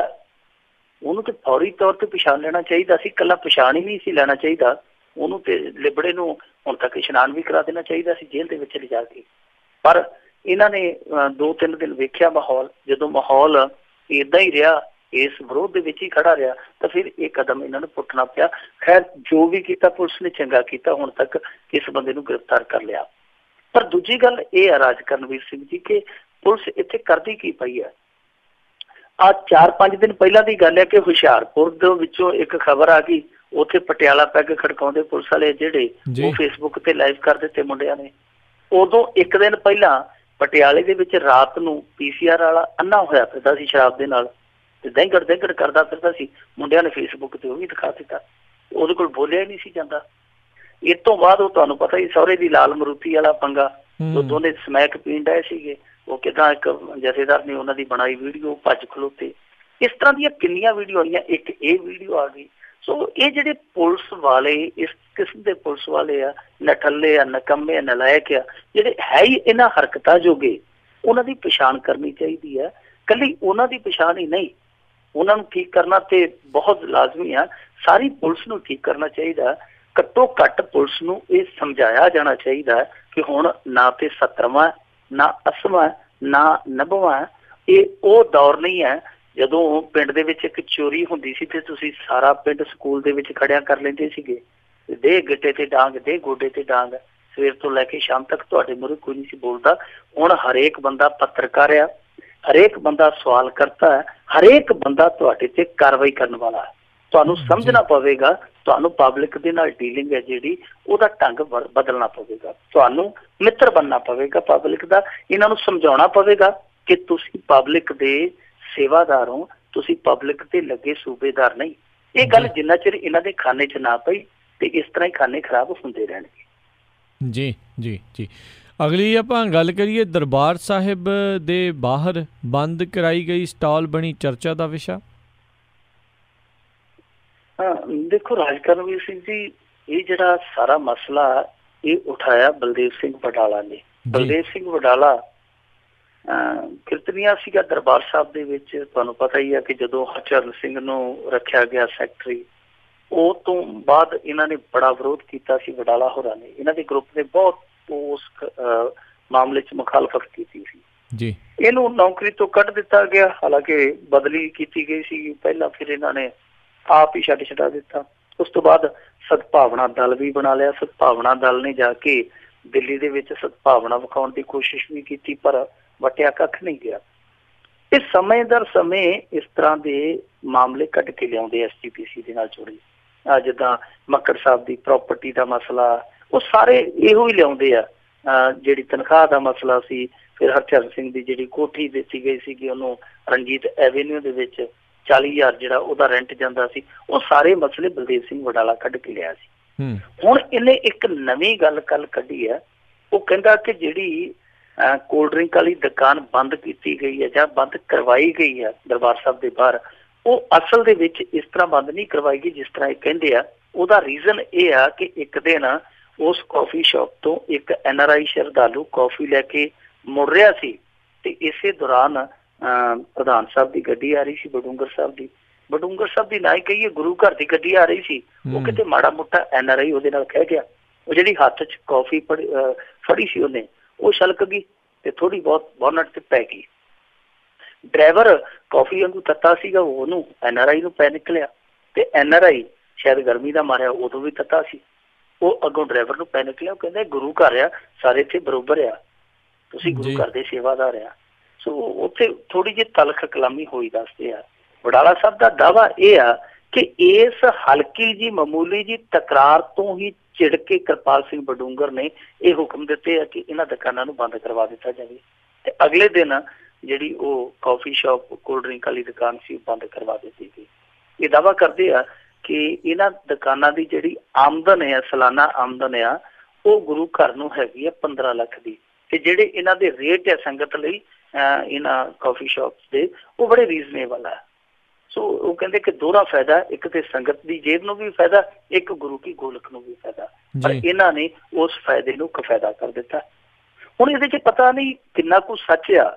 [SPEAKER 2] ਉਹਨੂੰ ਤੇ ਫੌਰੀ ਤੌਰ ਤੇ ਪਛਾਣ ਲੈਣਾ ਚਾਹੀਦਾ ਸੀ, ਇਕੱਲਾ ਪਛਾਣ ਹੀ ਨਹੀਂ ਸੀ ਲੈਣਾ ਚਾਹੀਦਾ, ਉਹਨੂੰ ਤੇ ਲਿਬੜੇ ਨੂੰ ਹੁਣ ਤੱਕ ਇਸ਼ਨਾਨ ਵੀ ਕਰਾ ਦੇਣਾ ਚਾਹੀਦਾ ਸੀ ਜੇਲ੍ਹ ਦੇ ਵਿੱਚ ਲਿਜਾ ਕੇ। ਪਰ ਇਹਨਾਂ ਨੇ 2-3 ਦਿਨ ਵੇਖਿਆ ਮਾਹੌਲ, ਜਦੋਂ ਮਾਹੌਲ ਏਦਾਂ ਹੀ ਰਿਹਾ, ਇਸ ਵਿਰੋਧ ਦੇ ਵਿੱਚ ਹੀ ਖੜਾ ਰਿਹਾ, ਤਾਂ ਫਿਰ ਇਹ ਕਦਮ ਇਹਨਾਂ ਨੂੰ ਪੁੱਟਣਾ ਪਿਆ। ਖੈਰ ਜੋ ਵੀ ਕੀਤਾ ਪੁਲਿਸ ਨੇ ਚੰਗਾ ਕੀਤਾ, ਹੁਣ ਤੱਕ ਇਸ ਬੰਦੇ ਨੂੰ ਗ੍ਰਿਫਤਾਰ ਕਰ ਲਿਆ। ਪਰ ਦੂਜੀ ਗੱਲ ਇਹ ਹੈ ਰਾਜ ਕਰਨਵੀਰ ਸਿੰਘ ਜੀ, ਕਿ ਪੁਲਿਸ ਇੱਥੇ ਕਰਦੀ ਕੀ ਪਈ ਹੈ। ਆ 4-5 ਦਿਨ ਪਹਿਲਾਂ ਦੀ ਗੱਲ ਹੈ ਕਿ ਹੁਸ਼ਿਆਰਪੁਰ ਦੇ ਵਿੱਚੋਂ ਇੱਕ ਖਬਰ ਆ ਗਈ, ਉੱਥੇ ਪਟਿਆਲਾ ਪੈਗ ਖੜਕਾਉਂਦੇ ਪੁਲਿਸ ਵਾਲੇ ਜਿਹੜੇ ਉਹ ਫੇਸਬੁੱਕ ਤੇ ਲਾਈਵ ਕਰ ਦਿੱਤੇ ਮੁੰਡਿਆਂ ਨੇ। ਉਦੋਂ ਇੱਕ ਦਿਨ ਪਹਿਲਾਂ ਪਟਿਆਲੇ ਦੇ ਵਿੱਚ ਰਾਤ ਨੂੰ PCR ਵਾਲਾ ਅੰਨਾ ਹੋਇਆ ਫਿਰਦਾ ਸੀ ਸ਼ਰਾਬ ਦੇ ਨਾਲ, ਤੇ ਦਹਿਗੜ ਕਰਦਾ ਫਿਰਦਾ ਸੀ। ਮੁੰਡਿਆਂ ਨੇ ਫੇਸਬੁੱਕ ਤੇ ਉਹ ਵੀ ਦਿਖਾ ਦਿੱਤਾ, ਉਹਦੇ ਕੋਲ ਬੋਲਿਆ ਹੀ ਨਹੀਂ ਸੀ ਜਾਂਦਾ। ਇਸ ਤੋਂ ਬਾਅਦ ਉਹ ਤੁਹਾਨੂੰ ਪਤਾ ਹੀ ਸਹੁਰੇ ਦੀ ਲਾਲ ਮਰੂਤੀ ਵਾਲਾ ਪੰਗਾ, ਦੋਨੇ ਸਮੈਕ ਪੀਣ ਡਏ ਸੀਗੇ, ਉਹ ਕਿੱਦਾਂ ਇੱਕ ਜਥੇਦਾਰ ਨੇ ਉਹਨਾਂ ਦੀ ਬਣਾਈ ਵੀਡੀਓ, ਭੱਜ ਖਲੋਤੇ। ਇਸ ਤਰ੍ਹਾਂ ਦੀਆਂ ਕਿੰਨੀਆਂ ਵੀਡੀਓ ਆਈਆਂ, ਇੱਕ ਇਹ ਵੀਡੀਓ ਆ ਗਈ। ਸੋ ਇਹ ਜਿਹੜੇ ਪੁਲਿਸ ਵਾਲੇ ਇਸ ਕਿਸਮ ਦੇ ਪੁਲਿਸ ਵਾਲੇ ਆ, ਨਠੱਲੇ ਆ, ਨਕੰਮੇ ਆ, ਨਲਾਇਕ ਆ, ਜਿਹੜੇ ਹੈ ਹੀ ਇਹਨਾਂ ਹਰਕਤਾਂ ਜੋਗੇ, ਉਹਨਾਂ ਦੀ ਪਛਾਣ ਕਰਨੀ ਚਾਹੀਦੀ ਹੈ। ਇਕੱਲੀ ਉਹਨਾਂ ਦੀ ਪਛਾਣ ਹੀ ਨਹੀਂ, ਉਹਨਾਂ ਨੂੰ ਠੀਕ ਕਰਨਾ ਤੇ ਬਹੁਤ ਲਾਜ਼ਮੀ ਆ, ਸਾਰੀ ਪੁਲਿਸ ਨੂੰ ਠੀਕ ਕਰਨਾ ਚਾਹੀਦਾ। ਘੱਟੋ ਘੱਟ ਪੁਲਿਸ ਨੂੰ ਇਹ ਸਮਝਾਇਆ ਜਾਣਾ ਚਾਹੀਦਾ ਕਿ ਹੁਣ ਨਾ ਤੇ 70ਵਾਂ, ਨਾ 80ਵਾਂ, ਨਾ 90ਵਾਂ, ਇਹ ਉਹ ਦੌਰ ਨਹੀਂ ਹੈ ਜਦੋਂ ਪਿੰਡ ਦੇ ਵਿੱਚ ਇੱਕ ਚੋਰੀ ਹੁੰਦੀ ਸੀ ਤੇ ਤੁਸੀਂ ਸਾਰਾ ਪਿੰਡ ਸਕੂਲ ਦੇ ਵਿੱਚ ਖੜਿਆ ਕਰ ਲੈਂਦੇ ਸੀਗੇ, ਦੇ ਗਿੱਟੇ ਤੇ ਡਾਂਗ, ਦੇ ਗੋਡੇ ਤੇ ਡਾਂਗ, ਸਵੇਰ ਤੋਂ ਲੈ ਕੇ ਸ਼ਾਮ ਤੱਕ ਤੁਹਾਡੇ ਮੂਹਰੇ ਕੋਈ ਨਹੀਂ ਸੀ ਬੋਲਦਾ। ਹੁਣ ਹਰੇਕ ਬੰਦਾ ਪੱਤਰਕਾਰ ਆ, ਹਰੇਕ ਬੰਦਾ ਸਵਾਲ ਕਰਤਾ ਹੈ, ਹਰੇਕ ਬੰਦਾ ਤੁਹਾਡੇ ਤੇ ਕਾਰਵਾਈ ਕਰਨ ਵਾਲਾ ਹੈ। ਤੁਹਾਨੂੰ ਸਮਝਣਾ ਪਵੇਗਾ, ਤੁਹਾਨੂੰ ਪਬਲਿਕ ਦੇ ਨਾਲ ਡੀਲਿੰਗ ਹੈ ਜਿਹੜੀ ਉਹਦਾ ਢੰਗ ਬਦਲਣਾ ਪਵੇਗਾ, ਤੁਹਾਨੂੰ ਮਿੱਤਰ ਬਣਨਾ ਪਵੇਗਾ ਪਬਲਿਕ ਦਾ। ਇਹਨਾਂ ਨੂੰ ਸਮਝਾਉਣਾ ਪਵੇਗਾ ਕਿ ਤੁਸੀਂ ਪਬਲਿਕ ਦੇ ਸੇਵਾਦਾਰ ਹੋ, ਤੁਸੀਂ ਪਬਲਿਕ ਤੇ ਲੱਗੇ ਸੂਬੇਦਾਰ ਨਹੀਂ। ਇਹ ਗੱਲ ਜਿੰਨਾ ਚਿਰ ਇਹਨਾਂ ਦੇ ਖਾਨੇ 'ਚ ਨਾ ਪਈ ਤੇ ਇਸ ਤਰ੍ਹਾਂ ਹੀ ਖਾਨੇ ਖਰਾਬ ਹੁੰਦੇ ਰਹਿਣਗੇ।
[SPEAKER 1] ਜੀ ਜੀ ਜੀ। ਅਗਲੀ ਆਪਾਂ ਗੱਲ ਕਰੀਏ, ਦਰਬਾਰ ਸਾਹਿਬ ਦੇ ਬਾਹਰ ਬੰਦ ਕਰਾਈ ਗਈ ਸਟਾਲ ਬਣੀ ਚਰਚਾ ਦਾ ਵਿਸ਼ਾ।
[SPEAKER 2] ਦੇਖੋ ਰਾਜ ਕਰਨਵੀਰ ਸਿੰਘ ਜੀ, ਇਹ ਜਿਹੜਾ ਸਾਰਾ ਮਸਲਾ ਇਹ ਉਠਾਇਆ ਬਲਦੇਵ ਸਿੰਘ ਵਡਾਲਾ ਨੇ। ਬਲਦੇਵ ਸਿੰਘ ਵਡਾਲਾ ਕੀਰਤਨੀਆ ਸੀਗਾ ਦਰਬਾਰ ਸਾਹਿਬ ਦੇ ਵਿੱਚ। ਤੁਹਾਨੂੰ ਪਤਾ ਹੀ ਹੈ ਕਿ ਜਦੋਂ ਹਰਚਰਨ ਸਿੰਘ ਨੂੰ ਰੱਖਿਆ ਗਿਆ ਸੈਕਟਰੀ, ਉਹ ਤੋਂ ਬਾਅਦ ਇਹਨਾਂ ਨੇ ਬੜਾ ਵਿਰੋਧ ਕੀਤਾ ਸੀ ਵਡਾਲਾ ਹੋਰਾਂ ਨੇ। ਇਹਨਾਂ ਦੇ ਗਰੁੱਪ ਨੇ ਬਹੁਤ ਉਸ ਮਾਮਲੇ 'ਚ ਮੁਖਾਲਫਤ ਕੀਤੀ ਸੀ ਜੀ। ਇਹਨੂੰ ਨੌਕਰੀ ਤੋਂ ਕੱਢ ਦਿੱਤਾ ਗਿਆ, ਹਾਲਾਂਕਿ ਬਦਲੀ ਕੀਤੀ ਗਈ ਸੀ ਪਹਿਲਾਂ, ਫਿਰ ਇਹਨਾਂ ਨੇ ਆਪ ਹੀ ਛੱਡਾ ਦਿੱਤਾ। ਉਸ ਤੋਂ ਬਾਅਦ ਸਦਭਾਵਨਾ ਦਲ ਵੀ ਬਣਾ ਲਿਆ। ਸਦਭਾਵਨਾ ਦਲ ਨੇ ਜਾ ਕੇ ਦਿੱਲੀ ਦੇ ਵਿੱਚ ਸਦਭਾਵਨਾ ਵਿਖਾਉਣ ਦੀ ਕੋਸ਼ਿਸ਼ ਵੀ ਕੀਤੀ, ਪਰ ਵਟਿਆ ਕੱਖ ਨਹੀਂ ਗਿਆ। ਇਹ ਸਮੇਂ ਦਰ ਸਮੇਂ ਇਸ ਤਰ੍ਹਾਂ ਦੇ ਮਾਮਲੇ ਕੱਢ ਕੇ ਲਿਆਉਂਦੇ SGPC ਦੇ ਨਾਲ ਜੁੜੇ। ਜਿੱਦਾਂ ਮੱਕੜ ਸਾਹਿਬ ਦੀ ਪ੍ਰਾਪਰਟੀ ਦਾ ਮਸਲਾ, ਉਹ ਸਾਰੇ ਇਹੋ ਹੀ ਲਿਆਉਂਦੇ ਆ। ਜਿਹੜੀ ਤਨਖਾਹ ਦਾ ਮਸਲਾ ਸੀ, ਫਿਰ ਹਰਚਰਨ ਸਿੰਘ ਦੀ ਜਿਹੜੀ ਕੋਠੀ ਦਿੱਤੀ ਗਈ ਸੀਗੀ ਉਹਨੂੰ ਰਣਜੀਤ ਐਵੇਨਿਊ ਦੇ ਵਿੱਚ 40,000 ਜਿਹੜਾ ਉਹਦਾ ਰੈਂਟ ਜਾਂਦਾ ਸੀ, ਉਹ ਸਾਰੇ ਮਸਲੇ ਬਲਦੇਵ ਸਿੰਘ ਵਡਾਲਾ ਕੱਢ ਕੇ ਲਿਆ ਸੀ। ਹੁਣ ਇਹਨੇ ਇੱਕ ਨਵੀਂ ਗੱਲ ਕੱਲ ਕੱਢੀ ਹੈ। ਉਹ ਕਹਿੰਦਾ ਕਿ ਜਿਹੜੀ ਕੋਲਡ ਡਰਿੰਕ ਵਾਲੀ ਦੁਕਾਨ ਬੰਦ ਕੀਤੀ ਗਈ ਹੈ ਜਾਂ ਬੰਦ ਕਰਵਾਈ ਗਈ ਹੈ ਦਰਬਾਰ ਸਾਹਿਬ ਦੇ ਬਾਹਰ, ਉਹ ਅਸਲ ਦੇ ਵਿੱਚ ਇਸ ਤਰ੍ਹਾਂ ਬੰਦ ਨਹੀਂ ਕਰਵਾਈ ਗਈ ਜਿਸ ਤਰ੍ਹਾਂ ਇਹ ਕਹਿੰਦੇ ਆ। ਉਹਦਾ ਰੀਜ਼ਨ ਇਹ ਆ ਕਿ ਇੱਕ ਦਿਨ ਉਸ ਕੌਫੀ ਸ਼ਾਪ ਤੋਂ ਇੱਕ NRI ਸ਼ਰਧਾਲੂ ਕੌਫੀ ਲੈ ਕੇ ਮੁੜ ਰਿਹਾ ਸੀ ਤੇ ਇਸੇ ਦੌਰਾਨ ਪ੍ਰਧਾਨ ਸਾਹਿਬ ਦੀ ਗੱਡੀ ਆ ਰਹੀ ਸੀ, ਬਡੂੰਗਰ ਸਾਹਿਬ ਦੀ ਨਾ ਹੀ ਕਹੀਏ ਗੁਰੂ ਘਰ ਦੀ ਗੱਡੀ ਆ ਰਹੀ ਸੀ। ਉਹ ਕਿਤੇ ਮਾੜਾ ਮੋਟਾ NRI ਉਹਦੇ ਨਾਲ ਕਹਿ ਗਿਆ, ਉਹ ਜਿਹੜੀ ਹੱਥ 'ਚ ਕੌਫੀ ਫੜੀ ਸੀ ਉਹਨੇ, ਉਹ ਛਲਕ ਗਈ ਤੇ ਥੋੜੀ ਬਹੁਤ ਬੋਨਟ ਤੇ ਪੈ ਗਈ। ਡਰਾਈਵਰ ਕੌਫੀ ਵਾਂਗੂ ਤੱਤਾ ਸੀਗਾ, ਉਹਨੂੰ NRI ਨੂੰ ਪੈ ਨਿਕਲਿਆ ਤੇ NRI ਸ਼ਾਇਦ ਗਰਮੀ ਦਾ ਮਾਰਿਆ ਉਦੋਂ ਵੀ ਤੱਤਾ ਸੀ, ਉਹ ਅੱਗੋਂ ਡਰਾਈਵਰ ਨੂੰ ਪੈ ਨਿਕਲਿਆ। ਉਹ ਕਹਿੰਦਾ ਗੁਰੂ ਘਰ ਆ, ਸਾਰੇ ਇੱਥੇ ਬਰੋਬਰ ਆ, ਤੁਸੀਂ ਗੁਰੂ ਘਰ ਦੇ ਸੇਵਾਦਾਰ ਆ। ਸੋ ਉੱਥੇ ਥੋੜੀ ਜਿਹੀ ਤਲਖ ਕਲਾਮੀ ਹੋਈ ਦੱਸਦੇ ਆ। ਵਡਾਲਾ ਸਾਹਿਬ ਦਾ ਦਾਅਵਾ ਇਹ ਆ ਕਿ ਇਸ ਹਲਕੀ ਜੀ ਮਾਮੂਲੀ ਜੀ ਤਕਰਾਰ ਤੋਂ ਹੀ ਚਿੜ ਕੇ ਕਿਰਪਾਲ ਸਿੰਘ ਬਡੂੰਗਰ ਨੇ ਇਹ ਹੁਕਮ ਦਿੱਤੇ ਆ ਕਿ ਇਹਨਾਂ ਦੁਕਾਨਾਂ ਨੂੰ ਬੰਦ ਕਰਵਾ ਦਿੱਤਾ ਜਾਵੇ ਤੇ ਅਗਲੇ ਦਿਨ ਜਿਹੜੀ ਉਹ ਕਾਫੀ ਸ਼ਾਪ, ਕੋਲਡ ਡਰਿੰਕ ਵਾਲੀ ਦੁਕਾਨ ਸੀ, ਉਹ ਬੰਦ ਕਰਵਾ ਦਿੱਤੀ ਗਈ। ਇਹ ਦਾਅਵਾ ਕਰਦੇ ਆ ਕਿ ਇਹਨਾਂ ਦੁਕਾਨਾਂ ਦੀ ਜਿਹੜੀ ਆਮਦਨ ਹੈ, ਸਾਲਾਨਾ ਆਮਦਨ ਆ, ਉਹ ਗੁਰੂ ਘਰ ਨੂੰ ਹੈਗੀ ਆ 15 ਲੱਖ ਦੀ, ਤੇ ਜਿਹੜੇ ਇਹਨਾਂ ਦੇ ਰੇਟ ਹੈ ਸੰਗਤ ਲਈ ਇਹਨਾਂ ਕਾਫੀ ਸ਼ਾਪਸ ਦੇ, ਉਹ ਬੜੇ ਰੀਜ਼ਨੇਬਲ ਆ। ਸੋ ਉਹ ਕਹਿੰਦੇ ਕਿ ਦੋਹਰਾ ਫਾਇਦਾ, ਇੱਕ ਤੇ ਸੰਗਤ ਦੀ ਜੇਬ ਨੂੰ ਵੀ ਫਾਇਦਾ, ਇੱਕ ਗੁਰੂ ਕੀ ਗੋਲਕ ਨੂੰ ਵੀ ਫਾਇਦਾ, ਪਰ ਇਹਨਾਂ ਨੇ ਉਸ ਫਾਇਦੇ ਨੂੰ ਕਫਾਇਦਾ ਕਰ ਦਿੱਤਾ। ਹੁਣ ਇਹਦੇ 'ਚ ਪਤਾ ਨਹੀਂ ਕਿੰਨਾ ਕੁ ਸੱਚ ਆ।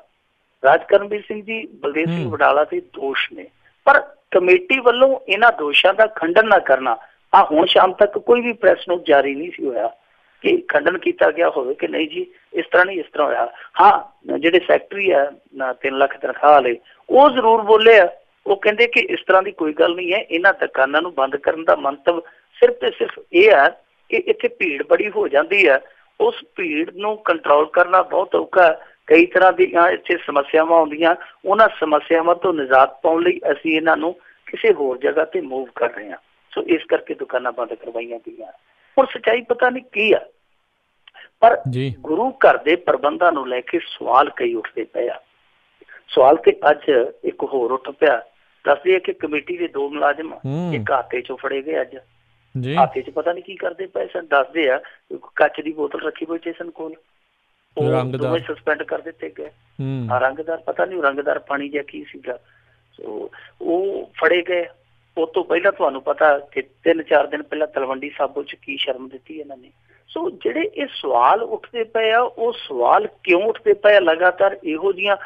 [SPEAKER 2] ਰਾਜ ਕਰਮਵੀਰ ਸਿੰਘ ਜੀ, ਬਲਦੇਵ ਸਿੰਘ ਵਡਾਲਾ ਦੇ ਦੋਸ਼ ਨੇ, ਪਰ ਕਮੇਟੀ ਵੱਲੋਂ ਇਹਨਾਂ ਦੋਸ਼ਾਂ ਦਾ ਖੰਡਨ ਨਾ ਕਰਨਾ, ਹੁਣ ਸ਼ਾਮ ਤੱਕ ਕੋਈ ਵੀ ਪ੍ਰੈਸ ਨੋਟ ਜਾਰੀ ਨਹੀਂ ਸੀ ਹੋਇਆ ਕਿ ਖੰਡਨ ਕੀਤਾ ਗਿਆ ਹੋਵੇ ਕਿ ਨਹੀਂ ਜੀ ਇਸ ਤਰ੍ਹਾਂ ਨਹੀਂ, ਇਸ ਤਰ੍ਹਾਂ ਹੋਇਆ। ਹਾਂ, ਜਿਹੜੇ ਸੈਕਟਰੀ ਆ 3 ਲੱਖ ਤਨਖਾਹ ਵਾਲੇ, ਉਹ ਜ਼ਰੂਰ ਬੋਲੇ ਆ, ਉਹ ਕਹਿੰਦੇ ਕਿ ਇਸ ਤਰ੍ਹਾਂ ਦੀ ਕੋਈ ਗੱਲ ਨਹੀਂ ਹੈ, ਇਹਨਾਂ ਦੁਕਾਨਾਂ ਨੂੰ ਬੰਦ ਕਰਨ ਦਾ ਮੰਤਵ ਸਿਰਫ ਤੇ ਸਿਰਫ ਇਹ ਹੈ ਕਿ ਇੱਥੇ ਭੀੜ ਬੜੀ ਹੋ ਜਾਂਦੀ ਹੈ, ਉਸ ਭੀੜ ਨੂੰ ਕੰਟਰੋਲ ਕਰਨਾ ਬਹੁਤ ਔਖਾ। ਕਈ ਤਰ੍ਹਾਂ ਦੀਆਂ ਇੱਥੇ ਸਮੱਸਿਆਵਾਂ ਆਉਂਦੀਆਂ, ਉਹਨਾਂ ਸਮੱਸਿਆਵਾਂ ਤੋਂ ਨਿਜਾਤ ਪਾਉਣ ਲਈ ਅਸੀਂ ਇਹਨਾਂ ਨੂੰ ਕਿਸੇ ਹੋਰ ਜਗ੍ਹਾ ਤੇ ਮੂਵ ਕਰ ਰਹੇ ਹਾਂ। ਸੋ ਇਸ ਕਰਕੇ ਦੁਕਾਨਾਂ ਬੰਦ ਕਰਵਾਈਆਂ ਗਈਆਂ। ਹੁਣ ਸੱਚਾਈ ਪਤਾ ਨਹੀਂ ਕੀ ਆ, ਪਰ ਗੁਰੂ ਘਰ ਦੇ ਪ੍ਰਬੰਧਾਂ ਨੂੰ ਲੈ ਕੇ ਸਵਾਲ ਕਈ ਉੱਠਦੇ ਪਏ ਆ। ਸਵਾਲ ਤੇ ਅੱਜ ਇੱਕ ਹੋਰ ਉੱਠ ਪਿਆ, ਦੱਸਦੇ ਆ ਕਿ ਕਮੇਟੀ ਦੇ 2 ਮੁਲਾਜ਼ਮ ਇੱਕ ਹਾਤੇ ਚੋਂ ਫੜੇ ਗਏ ਅੱਜ। ਹਾਤੇ 'ਚ ਪਤਾ ਨਹੀਂ ਕੀ ਕਰਦੇ ਪਏ ਸਨ। ਦੱਸਦੇ ਆ ਕੱਚ ਦੀ ਬੋਤਲ ਰੱਖੀ ਹੋਈ ਸਟੇਸ਼ਨ ਕੋਲ, ਉਹ ਦੋਵੇਂ ਸਸਪੈਂਡ ਕਰ ਦਿੱਤੇ ਗਏ। ਰੰਗਦਾਰ ਪਤਾ ਨਹੀਂ ਰੰਗਦਾਰ ਪਾਣੀ ਜਾਂ ਕੀ ਸੀਗਾ, ਸੋ ਉਹ ਫੜੇ ਗਏ। ਉਹ ਤੋਂ ਪਹਿਲਾਂ ਤੁਹਾਨੂੰ ਪਤਾ ਕਿ 3-4 ਦਿਨ ਪਹਿਲਾਂ ਤਲਵੰਡੀ ਸਾਬੋ 'ਚ ਕੀ ਸ਼ਰਮ ਦਿੱਤੀ ਇਹਨਾਂ ਨੇ। ਸੋ ਜਿਹੜੇ ਇਹ ਸਵਾਲ ਉੱਠਦੇ ਪਏ ਆ, ਉਹ ਸਵਾਲ ਕਿਉਂ ਉੱਠਦੇ ਪਏ ਆ ਲਗਾਤਾਰ? ਇਹੋ ਜਿਹੀਆਂ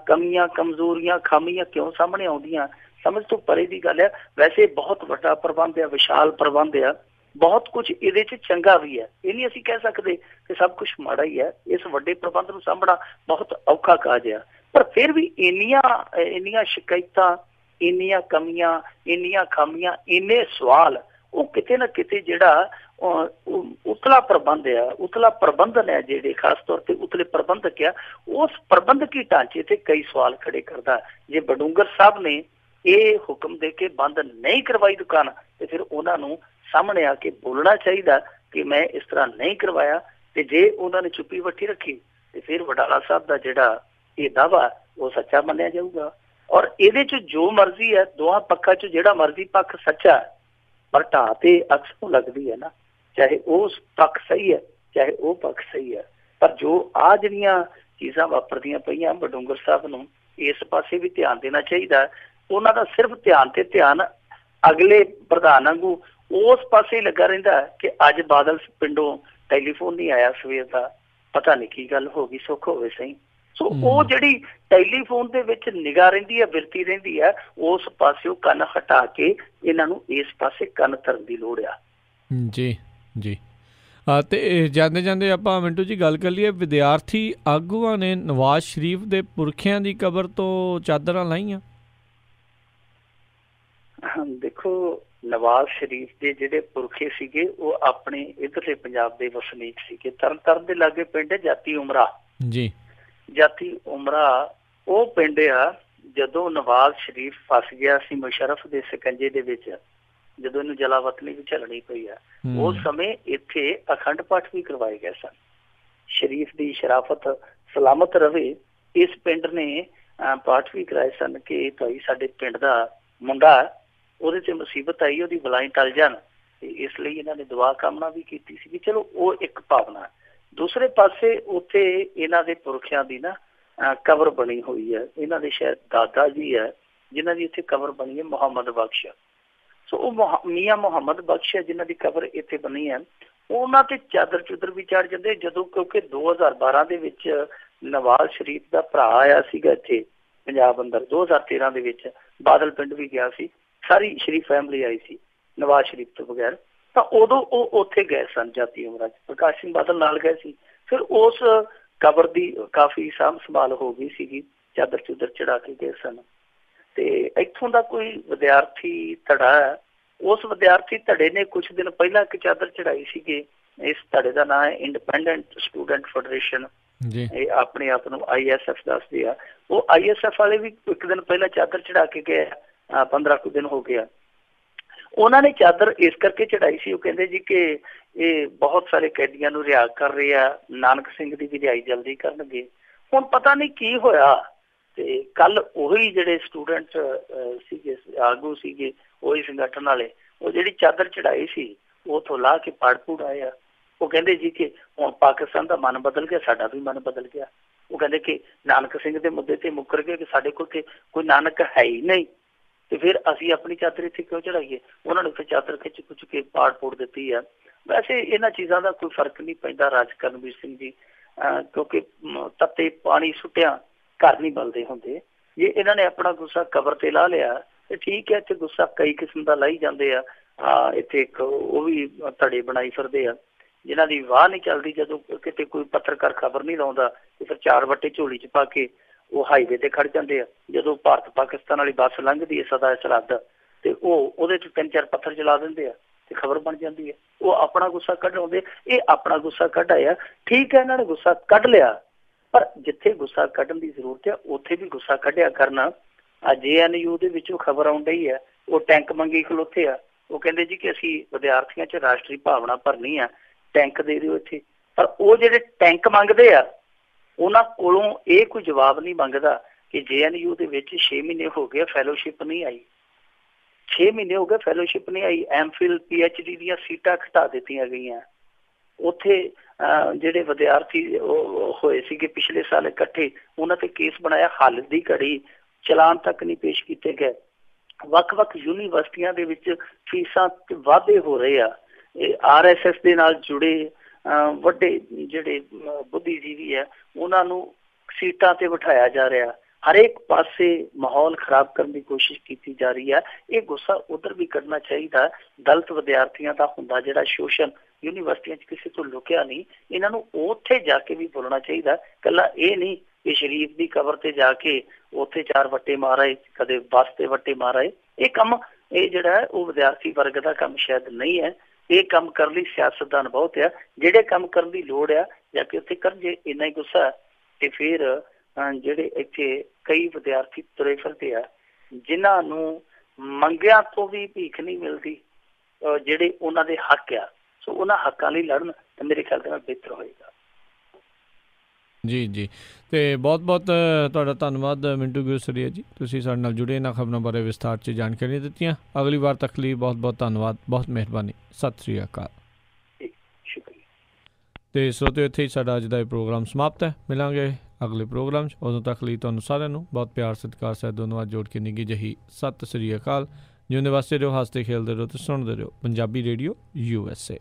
[SPEAKER 2] ਕਮੀਆਂ, ਕਮਜ਼ੋਰੀਆਂ, ਖਾਮੀਆਂ ਕਿਉਂ ਸਾਹਮਣੇ ਆਉਂਦੀਆਂ? ਸਮਝ ਤੋਂ ਪਰੇ ਦੀ ਗੱਲ ਹੈ। ਵੈਸੇ ਬਹੁਤ ਵੱਡਾ ਪ੍ਰਬੰਧ ਆ, ਵਿਸ਼ਾਲ ਪ੍ਰਬੰਧ ਆ, ਬਹੁਤ ਕੁਝ ਇਹਦੇ 'ਚ ਚੰਗਾ ਵੀ ਹੈ। ਇਹ ਨਹੀਂ ਅਸੀਂ ਕਹਿ ਸਕਦੇ ਕਿ ਸਭ ਕੁਛ ਮਾੜਾ ਹੀ ਹੈ। ਇਸ ਵੱਡੇ ਪ੍ਰਬੰਧ ਨੂੰ ਸਾਂਭਣਾ ਬਹੁਤ ਔਖਾ ਕਾਜ ਆ, ਪਰ ਫਿਰ ਵੀ ਇੰਨੀਆਂ ਸ਼ਿਕਾਇਤਾਂ, ਇੰਨੀਆਂ ਕਮੀਆਂ, ਇੰਨੀਆਂ ਖਾਮੀਆਂ, ਇੰਨੇ ਸਵਾਲ, ਉਹ ਕਿਤੇ ਨਾ ਕਿਤੇ ਜਿਹੜਾ ਉਤਲਾ ਪ੍ਰਬੰਧ ਆ, ਉਤਲਾ ਪ੍ਰਬੰਧਨ ਹੈ, ਜਿਹੜੇ ਖਾਸ ਤੌਰ ਤੇ ਉਤਲੇ ਪ੍ਰਬੰਧਕ ਆ, ਉਸ ਪ੍ਰਬੰਧਕੀ ਢਾਂਚੇ ਤੇ ਕਈ ਸਵਾਲ ਖੜੇ ਕਰਦਾ। ਜੇ ਬਡੂੰਗਰ ਸਾਹਿਬ ਨੇ ਇਹ ਹੁਕਮ ਦੇ ਕੇ ਬੰਦ ਨਹੀਂ ਕਰਵਾਈ ਦੁਕਾਨ, ਤੇ ਫਿਰ ਉਹਨਾਂ ਨੂੰ ਸਾਹਮਣੇ ਆ ਕੇ ਬੋਲਣਾ ਚਾਹੀਦਾ ਕਿ ਮੈਂ ਇਸ ਤਰ੍ਹਾਂ ਨਹੀਂ ਕਰਵਾਇਆ। ਤੇ ਜੇ ਉਹਨਾਂ ਨੇ ਚੁੱਪੀ ਵੱਟੀ ਰੱਖੀ ਤੇ ਫਿਰ ਵਡਾਲਾ ਸਾਹਿਬ ਦਾ ਜਿਹੜਾ ਇਹ ਦਾਅਵਾ ਉਹ ਸੱਚਾ ਮੰਨਿਆ ਜਾਊਗਾ। ਔਰ ਇਹਦੇ 'ਚ ਜੋ ਮਰਜ਼ੀ ਹੈ, ਦੋਹਾਂ ਪੱਖਾਂ 'ਚ ਜਿਹੜਾ ਮਰਜ਼ੀ ਪੱਖ ਸੱਚਾ, ਪਰ ਢਾਹ ਤੇ ਅਕਸਰ ਲੱਗਦੀ ਹੈ ਨਾ, ਚਾਹੇ ਉਹ ਪੱਖ ਸਹੀ ਹੈ, ਚਾਹੇ ਉਹ ਪੱਖ ਸਹੀ ਹੈ। ਪਰ ਜੋ ਆ ਜਿਹੜੀਆਂ ਚੀਜ਼ਾਂ ਵਾਪਰਦੀਆਂ ਪਈਆਂ, ਬਡੂੰਗਰ ਸਾਹਿਬ ਨੂੰ ਇਸ ਪਾਸੇ ਵੀ ਧਿਆਨ ਦੇਣਾ ਚਾਹੀਦਾ। ਉਹਨਾਂ ਦਾ ਸਿਰਫ ਧਿਆਨ ਤੇ ਧਿਆਨ ਅਗਲੇ ਪ੍ਰਧਾਨ ਵਾਂਗੂ ਉਸ ਪਾਸੇ ਲੱਗਾ ਰਹਿੰਦਾ ਕਿ ਅੱਜ ਬਾਦਲ ਪਿੰਡੋਂ ਟੈਲੀਫੋਨ ਨਹੀਂ ਆਇਆ ਸਵੇਰ ਦਾ, ਪਤਾ ਨਹੀਂ ਕੀ ਗੱਲ ਹੋ ਗਈ, ਸੁੱਖ ਹੋਵੇ ਸਹੀ। ਸੋ ਉਹ ਜਿਹੜੀ ਟੈਲੀਫੋਨ ਦੇ ਵਿੱਚ ਨਿਗਾਹ ਰਹਿੰਦੀ ਹੈ, ਬਿਰਤੀ ਰਹਿੰਦੀ ਹੈ, ਉਸ ਪਾਸਿਓਂ ਕੰਨ ਹਟਾ ਕੇ ਇਹਨਾਂ ਨੂੰ ਇਸ ਪਾਸੇ ਕੰਨ ਧਰਨ ਦੀ ਲੋੜ ਆ।
[SPEAKER 1] ਜੀ ਜੀ। ਤੇ ਜਾਂਦੇ ਜਾਂਦੇ ਆਪਾਂ ਮਿੰਟੂ ਜੀ ਗੱਲ ਕਰ ਲਈਏ, ਵਿਦਿਆਰਥੀ ਆਗੂਆਂ ਨੇ ਨਵਾਜ਼ ਸ਼ਰੀਫ ਦੇ ਪੁਰਖਿਆਂ ਦੀ ਕਬਰ ਤੋਂ ਚਾਦਰਾਂ ਲਾਈਆਂ।
[SPEAKER 2] ਦੇਖੋ, ਨਵਾਜ਼ ਸ਼ਰੀਫ ਦੇ ਜਿਹੜੇ ਪੁਰਖੇ ਸੀਗੇ ਉਹ ਆਪਣੇ ਇੱਧਰਲੇ ਪੰਜਾਬ ਦੇ ਵਸਨੀਕ ਸੀਗੇ। ਤਰਨਤਾਰਨ ਦੇ ਲਾਗੇ ਪਿੰਡ ਜਾਤੀ ਉਮਰਾ ਜੀ, ਜਾਤੀ ਉਮਰਾ ਉਹ ਪਿੰਡ ਆ। ਜਦੋਂ ਨਵਾਜ਼ ਸ਼ਰੀਫ ਫਸ ਗਿਆ ਸੀ ਮੁਸ਼ਰਫ ਦੇ ਸਕੰਜੇ ਦੇ ਵਿੱਚ, ਜਦੋਂ ਇਹਨੂੰ ਜਲਾਵਤਨੀ ਵੀ ਝੱਲਣੀ ਪਈ ਆ, ਉਸ ਸਮੇਂ ਇੱਥੇ ਅਖੰਡ ਪਾਠ ਵੀ ਕਰਵਾਏ ਗਏ ਸਨ। ਸ਼ਰੀਫ ਦੀ ਸ਼ਰਾਫਤ ਸਲਾਮਤ ਰਵੇ, ਇਸ ਪਿੰਡ ਨੇ ਪਾਠ ਵੀ ਕਰਾਏ ਸਨ ਕਿ ਭਾਈ ਸਾਡੇ ਪਿੰਡ ਦਾ ਮੁੰਡਾ, ਉਹਦੇ ਤੇ ਮੁਸੀਬਤ ਆਈ, ਉਹਦੀ ਬਲਾਈ ਟਲ ਜਾਣ, ਤੇ ਇਸ ਲਈ ਇਹਨਾਂ ਨੇ ਦੁਆ ਕਾਮਨਾ ਵੀ ਕੀਤੀ ਸੀ। ਚਲੋ ਉਹ ਇੱਕ ਭਾਵਨਾ। ਦੂਸਰੇ ਪਾਸੇ ਉੱਥੇ ਇਹਨਾਂ ਦੇ ਪੁਰਖਿਆਂ ਦੀ ਨਾ ਕਬਰ ਬਣੀ ਹੋਈ ਹੈ। ਇਹਨਾਂ ਦੇ ਸ਼ਾਇਦ ਦਾਦਾ ਜੀ ਹੈ ਜਿਨ੍ਹਾਂ ਦੀ ਇੱਥੇ ਕਬਰ ਬਣੀ ਹੈ, ਮੁਹੰਮਦ ਬਖਸ਼। ਸੋ ਉਹ ਮੀਆਂ ਮੁਹੰਮਦ ਬਖਸ਼ ਹੈ ਜਿਨ੍ਹਾਂ ਦੀ ਕਬਰ ਇੱਥੇ ਬਣੀ ਹੈ। ਉਹਨਾਂ ਤੇ ਚਾਦਰ ਚੁਦਰ ਵੀ ਚੜ ਜਾਂਦੇ ਜਦੋਂ, ਕਿਉਂਕਿ 2012 ਦੇ ਵਿੱਚ ਨਵਾਜ਼ ਸ਼ਰੀਫ ਦਾ ਭਰਾ ਆਇਆ ਸੀਗਾ ਇੱਥੇ, ਪੰਜਾਬ ਅੰਦਰ 2013 ਦੇ ਵਿੱਚ ਬਾਦਲ ਪਿੰਡ ਵੀ ਗਿਆ ਸੀ, ਸਾਰੀ ਸ਼ਰੀਫ ਫੈਮਿਲੀ ਆਈ ਸੀ ਨਵਾਜ਼ ਸ਼ਰੀਫ ਤੋਂ ਬਗੈਰ। ਤਾਂ ਉਦੋਂ ਉਹ ਉੱਥੇ ਗਏ ਸਨ ਜਾਤੀ ਉਮਰਾਂ 'ਚ, ਪ੍ਰਕਾਸ਼ ਸਿੰਘ ਬਾਦਲ ਨਾਲ ਗਏ ਸੀ। ਫਿਰ ਉਸ ਕਬਰ ਦੀ ਕਾਫੀ ਸਾਂਭ ਸੰਭਾਲ ਹੋ ਗਈ ਸੀਗੀ, ਚਾਦਰ ਚੂਦਰ ਚੜਾ ਕੇ ਗਏ ਸਨ। ਤੇ ਇੱਥੋਂ ਦਾ ਕੋਈ ਵਿਦਿਆਰਥੀ ਧੜਾ, ਉਸ ਵਿਦਿਆਰਥੀ ਧੜੇ ਨੇ ਕੁਛ ਦਿਨ ਪਹਿਲਾਂ ਇੱਕ ਚਾਦਰ ਚੜਾਈ ਸੀਗੀ। ਇਸ ਧੜੇ ਦਾ ਨਾਂ ਹੈ ਇੰਡੀਪੈਂਡੈਂਟ ਸਟੂਡੈਂਟ ਫੈਡਰੇਸ਼ਨ। ਇਹ ਆਪਣੇ ਆਪ ਨੂੰ ISF ਦੱਸਦੇ ਆ। ਉਹ ISF ਵਾਲੇ ਵੀ ਇੱਕ ਦਿਨ ਪਹਿਲਾਂ ਚਾਦਰ ਚੜਾ ਕੇ ਗਏ, 15 ਕੁ ਦਿਨ ਹੋ ਗਿਆ। ਉਹਨਾਂ ਨੇ ਚਾਦਰ ਇਸ ਕਰਕੇ ਚੜਾਈ ਸੀ, ਉਹ ਕਹਿੰਦੇ ਜੀ ਕਿ ਇਹ ਬਹੁਤ ਸਾਰੇ ਕੈਦੀਆਂ ਨੂੰ ਰਿਹਾਅ ਕਰ ਰਹੇ ਆ, ਨਾਨਕ ਸਿੰਘ ਦੀ ਵੀ ਰਿਹਾਈ ਜਲਦੀ ਕਰਨਗੇ। ਹੁਣ ਪਤਾ ਨਹੀਂ ਕੀ ਹੋਇਆ, ਤੇ ਕੱਲ ਉਹੀ ਜਿਹੜੇ ਸਟੂਡੈਂਟ ਸੀਗੇ, ਆਗੂ ਸੀਗੇ, ਉਹੀ ਸੰਗਠਨ ਵਾਲੇ, ਉਹ ਜਿਹੜੀ ਚਾਦਰ ਚੜਾਈ ਸੀ ਉਥੋਂ ਲਾ ਕੇ ਪਾੜ ਪੂੜ ਆਏ ਆ। ਉਹ ਕਹਿੰਦੇ ਜੀ ਕਿ ਹੁਣ ਪਾਕਿਸਤਾਨ ਦਾ ਮਨ ਬਦਲ ਗਿਆ, ਸਾਡਾ ਵੀ ਮਨ ਬਦਲ ਗਿਆ। ਉਹ ਕਹਿੰਦੇ ਕਿ ਨਾਨਕ ਸਿੰਘ ਦੇ ਮੁੱਦੇ ਤੇ ਮੁੱਕਰ ਗਏ ਕਿ ਸਾਡੇ ਕੋਲ ਤੇ ਕੋਈ ਨਾਨਕ ਹੈ ਹੀ ਨਹੀਂ, ਤੇ ਫਿਰ ਅਸੀਂ ਆਪਣੀ ਚਾਦਰ ਇੱਥੇ ਕਿਉਂ ਚੜਾਈਏ। ਉਹਨਾਂ ਨੇ ਫਿਰ ਚਾਦਰ ਖਿੱਚ ਖੁੱਚ ਕੇ ਪਾੜ ਪੂੜ ਦਿੱਤੀ ਆ। ਵੈਸੇ ਇਹਨਾਂ ਚੀਜ਼ਾਂ ਦਾ ਕੋਈ ਫਰਕ ਨਹੀਂ ਪੈਂਦਾ ਰਾਜ ਕਰਨਵੀਰ ਸਿੰਘ ਜੀ, ਕਿਉਂਕਿ ਤੱਤੇ ਪਾਣੀ ਸੁੱਟਿਆ ਘਰ ਨਹੀਂ ਬਲਦੇ ਹੁੰਦੇ। ਜੇ ਇਹਨਾਂ ਨੇ ਆਪਣਾ ਗੁੱਸਾ ਕਬਰ ਤੇ ਲਾ ਲਿਆ ਤੇ ਠੀਕ ਹੈ, ਇੱਥੇ ਗੁੱਸਾ ਕਈ ਕਿਸਮ ਦਾ ਲਾਈ ਜਾਂਦੇ ਆ। ਇੱਥੇ ਇੱਕ ਉਹ ਵੀ ਧੜੇ ਬਣਾਈ ਫਿਰਦੇ ਆ ਜਿਨ੍ਹਾਂ ਦੀ ਵਾਹ ਨਹੀਂ ਚੱਲਦੀ। ਜਦੋਂ ਕਿਤੇ ਕੋਈ ਪੱਤਰਕਾਰ ਖਬਰ ਨਹੀਂ ਲਾਉਂਦਾ ਤੇ ਫਿਰ 4 ਵੱਟੇ ਝੋਲੀ 'ਚ ਪਾ ਕੇ ਉਹ ਹਾਈਵੇ ਤੇ ਖੜ ਜਾਂਦੇ ਆ। ਜਦੋਂ ਭਾਰਤ ਪਾਕਿਸਤਾਨ ਵਾਲੀ ਬੱਸ ਲੰਘਦੀ ਹੈ ਸਦਾ ਸਰਹੱਦ, ਤੇ ਉਹ ਉਹਦੇ 'ਚ 3-4 ਪੱਥਰ ਚਲਾ ਦਿੰਦੇ ਆ ਤੇ ਖਬਰ ਬਣ ਜਾਂਦੀ ਹੈ। ਉਹ ਆਪਣਾ ਗੁੱਸਾ ਕੱਢ ਆਉਂਦੇ, ਇਹ ਆਪਣਾ ਗੁੱਸਾ ਕੱਢ ਆਇਆ। ਠੀਕ ਹੈ, ਇਹਨਾਂ ਨੇ ਗੁੱਸਾ ਕੱਢ ਲਿਆ, ਪਰ ਜਿੱਥੇ ਗੁੱਸਾ ਕੱਢਣ ਦੀ ਜ਼ਰੂਰਤ ਹੈ ਉੱਥੇ ਵੀ ਗੁੱਸਾ ਕੱਢਿਆ ਕਰਨਾ। JNU ਦੇ ਵਿੱਚੋਂ ਖਬਰ ਆਉਣ ਡਈ ਹੈ, ਉਹ ਟੈਂਕ ਮੰਗੀ ਖਲੋਤੇ ਆ। ਉਹ ਕਹਿੰਦੇ ਜੀ ਕਿ ਅਸੀਂ ਵਿਦਿਆਰਥੀਆਂ 'ਚ ਰਾਸ਼ਟਰੀ ਭਾਵਨਾ ਭਰਨੀ ਆ, ਟੈਂਕ ਦੇ ਦਿਓ ਇੱਥੇ। ਪਰ ਉਹ ਜਿਹੜੇ ਟੈਂਕ ਮੰਗਦੇ ਆ ਉਹਨਾਂ ਕੋਲੋਂ ਇਹ ਕੋਈ ਜਵਾਬ ਨਹੀਂ ਮੰਗਦਾ ਕਿ JNU ਦੇ ਵਿੱਚ 6 ਮਹੀਨੇ ਹੋ ਗਏ ਫੈਲੋਸ਼ਿਪ ਨਹੀਂ ਆਈ, 6 ਮਹੀਨੇ ਹੋ ਗਏ ਫੈਲੋਸ਼ਿਪ ਨਹੀਂ ਆਈ। MPhil PhD ਦੀਆਂ ਸੀਟਾਂ ਘਟਾ ਦਿੱਤੀਆਂ ਗਈਆਂ। ਉੱਥੇ ਜਿਹੜੇ ਵਿਦਿਆਰਥੀ ਹੋਏ ਸੀਗੇ ਪਿਛਲੇ ਸਾਲ ਇਕੱਠੇ, ਉਹਨਾਂ ਤੇ ਕੇਸ ਬਣਾਇਆ, ਹੱਲ ਦੀ ਘੜੀ ਚਲਾਨ ਤੱਕ ਨਹੀਂ ਪੇਸ਼ ਕੀਤੇ ਗਏ। ਵੱਖ-ਵੱਖ ਯੂਨੀਵਰਸਿਟੀਆਂ ਦੇ ਵਿੱਚ ਫੀਸਾਂ ਤੇ ਵਾਧੇ ਹੋ ਰਹੇ ਆ। ਇਹ RSS ਦੇ ਨਾਲ ਜੁੜੇ ਵੱਡੇ ਜਿਹੜੇ ਬੁੱਧੀਜੀਵੀ ਹੈ ਉਹਨਾਂ ਨੂੰ ਸੀਟਾਂ ਤੇ ਬਿਠਾਇਆ ਜਾ ਰਿਹਾ। ਹਰੇਕ ਪਾਸੇ ਮਾਹੌਲ ਖਰਾਬ ਕਰਨ ਦੀ ਕੋਸ਼ਿਸ਼ ਕੀਤੀ ਜਾ ਰਹੀ ਹੈ। ਇਹ ਗੁੱਸਾ ਉਧਰ ਵੀ ਕੱਢਣਾ ਚਾਹੀਦਾ। ਦਲਿਤ ਵਿਦਿਆਰਥੀਆਂ ਦਾ ਹੁੰਦਾ ਜਿਹੜਾ ਸ਼ੋਸ਼ਣ ਯੂਨੀਵਰਸਿਟੀਆਂ 'ਚ ਕਿਸੇ ਤੋਂ ਲੁਕਿਆ ਨਹੀਂ, ਇਹਨਾਂ ਨੂੰ ਉੱਥੇ ਜਾ ਕੇ ਵੀ ਬੋਲਣਾ ਚਾਹੀਦਾ। ਇਕੱਲਾ ਇਹ ਨਹੀਂ ਕਿ ਸ਼ਰੀਫ ਦੀ ਕਬਰ ਤੇ ਜਾ ਕੇ ਉੱਥੇ 4 ਵੱਟੇ ਮਾਰ ਆਏ, ਕਦੇ ਬੱਸ ਤੇ ਵੱਟੇ ਮਾਰ ਆਏ। ਇਹ ਕੰਮ ਇਹ ਜਿਹੜਾ ਉਹ ਵਿਦਿਆਰਥੀ ਵਰਗ ਦਾ ਕੰਮ ਸ਼ਾਇਦ ਨਹੀਂ ਹੈ। ਇਹ ਕੰਮ ਕਰਨ ਲਈ ਸਿਆਸਤਦਾਨ ਬਹੁਤ ਆ, ਜਿਹੜੇ ਕੰਮ ਕਰਨ ਦੀ ਲੋੜ ਆ ਜਾ ਕੇ ਉੱਥੇ ਕਰਨ। ਜੇ ਇੰਨਾ ਹੀ ਗੁੱਸਾ ਤੇ ਫਿਰ ਜਿਹੜੇ ਇੱਥੇ ਕਈ ਵਿਦਿਆਰਥੀ ਤੁਰੇ ਫਿਰਦੇ ਆ ਜਿਨ੍ਹਾਂ ਨੂੰ ਮੰਗਿਆਂ ਤੋਂ ਵੀ ਭੀਖ ਨਹੀਂ ਮਿਲਦੀ, ਜਿਹੜੇ ਉਹਨਾਂ ਦੇ ਹੱਕ ਆ, ਸੋ ਉਹਨਾਂ ਹੱਕਾਂ ਲਈ ਲੜਨ ਤੇ ਮੇਰੇ ਖਿਆਲ ਦੇ ਨਾਲ ਬਿਹਤਰ ਹੋਏਗਾ।
[SPEAKER 1] ਜੀ ਤੇ ਬਹੁਤ-ਬਹੁਤ ਤੁਹਾਡਾ ਧੰਨਵਾਦ ਮਿੰਟੂ ਗੁਰਸਰੀਆ ਜੀ, ਤੁਸੀਂ ਸਾਡੇ ਨਾਲ ਜੁੜੇ ਇਹਨਾਂ ਖਬਰਾਂ ਬਾਰੇ ਵਿਸਥਾਰ 'ਚ ਜਾਣਕਾਰੀਆਂ ਦਿੱਤੀਆਂ। ਅਗਲੀ ਵਾਰ ਤੱਕ ਲਈ ਬਹੁਤ-ਬਹੁਤ ਧੰਨਵਾਦ, ਬਹੁਤ ਮਿਹਰਬਾਨੀ, ਸਤਿ ਸ੍ਰੀ ਅਕਾਲ। ਤੇ ਸਰੋਤਿਓ, ਇੱਥੇ ਹੀ ਸਾਡਾ ਅੱਜ ਦਾ ਇਹ ਪ੍ਰੋਗਰਾਮ ਸਮਾਪਤ ਹੈ। ਮਿਲਾਂਗੇ ਅਗਲੇ ਪ੍ਰੋਗਰਾਮ 'ਚ, ਉਦੋਂ ਤੱਕ ਲਈ ਤੁਹਾਨੂੰ ਸਾਰਿਆਂ ਨੂੰ ਬਹੁਤ ਪਿਆਰ ਸਤਿਕਾਰ ਸਹਿਤ ਧੰਨਵਾਦ ਜੋੜ ਕੇ ਨਿੱਘੀ ਜਿਹੀ ਸਤਿ ਸ੍ਰੀ ਅਕਾਲ। ਜਿਉਂਦੇ ਵਾਸਤੇ ਰਹੋ, ਹੱਸਦੇ ਖੇਲਦੇ ਰਹੋ ਤੇ ਸੁਣਦੇ ਰਹੋ ਪੰਜਾਬੀ ਰੇਡੀਓ USA।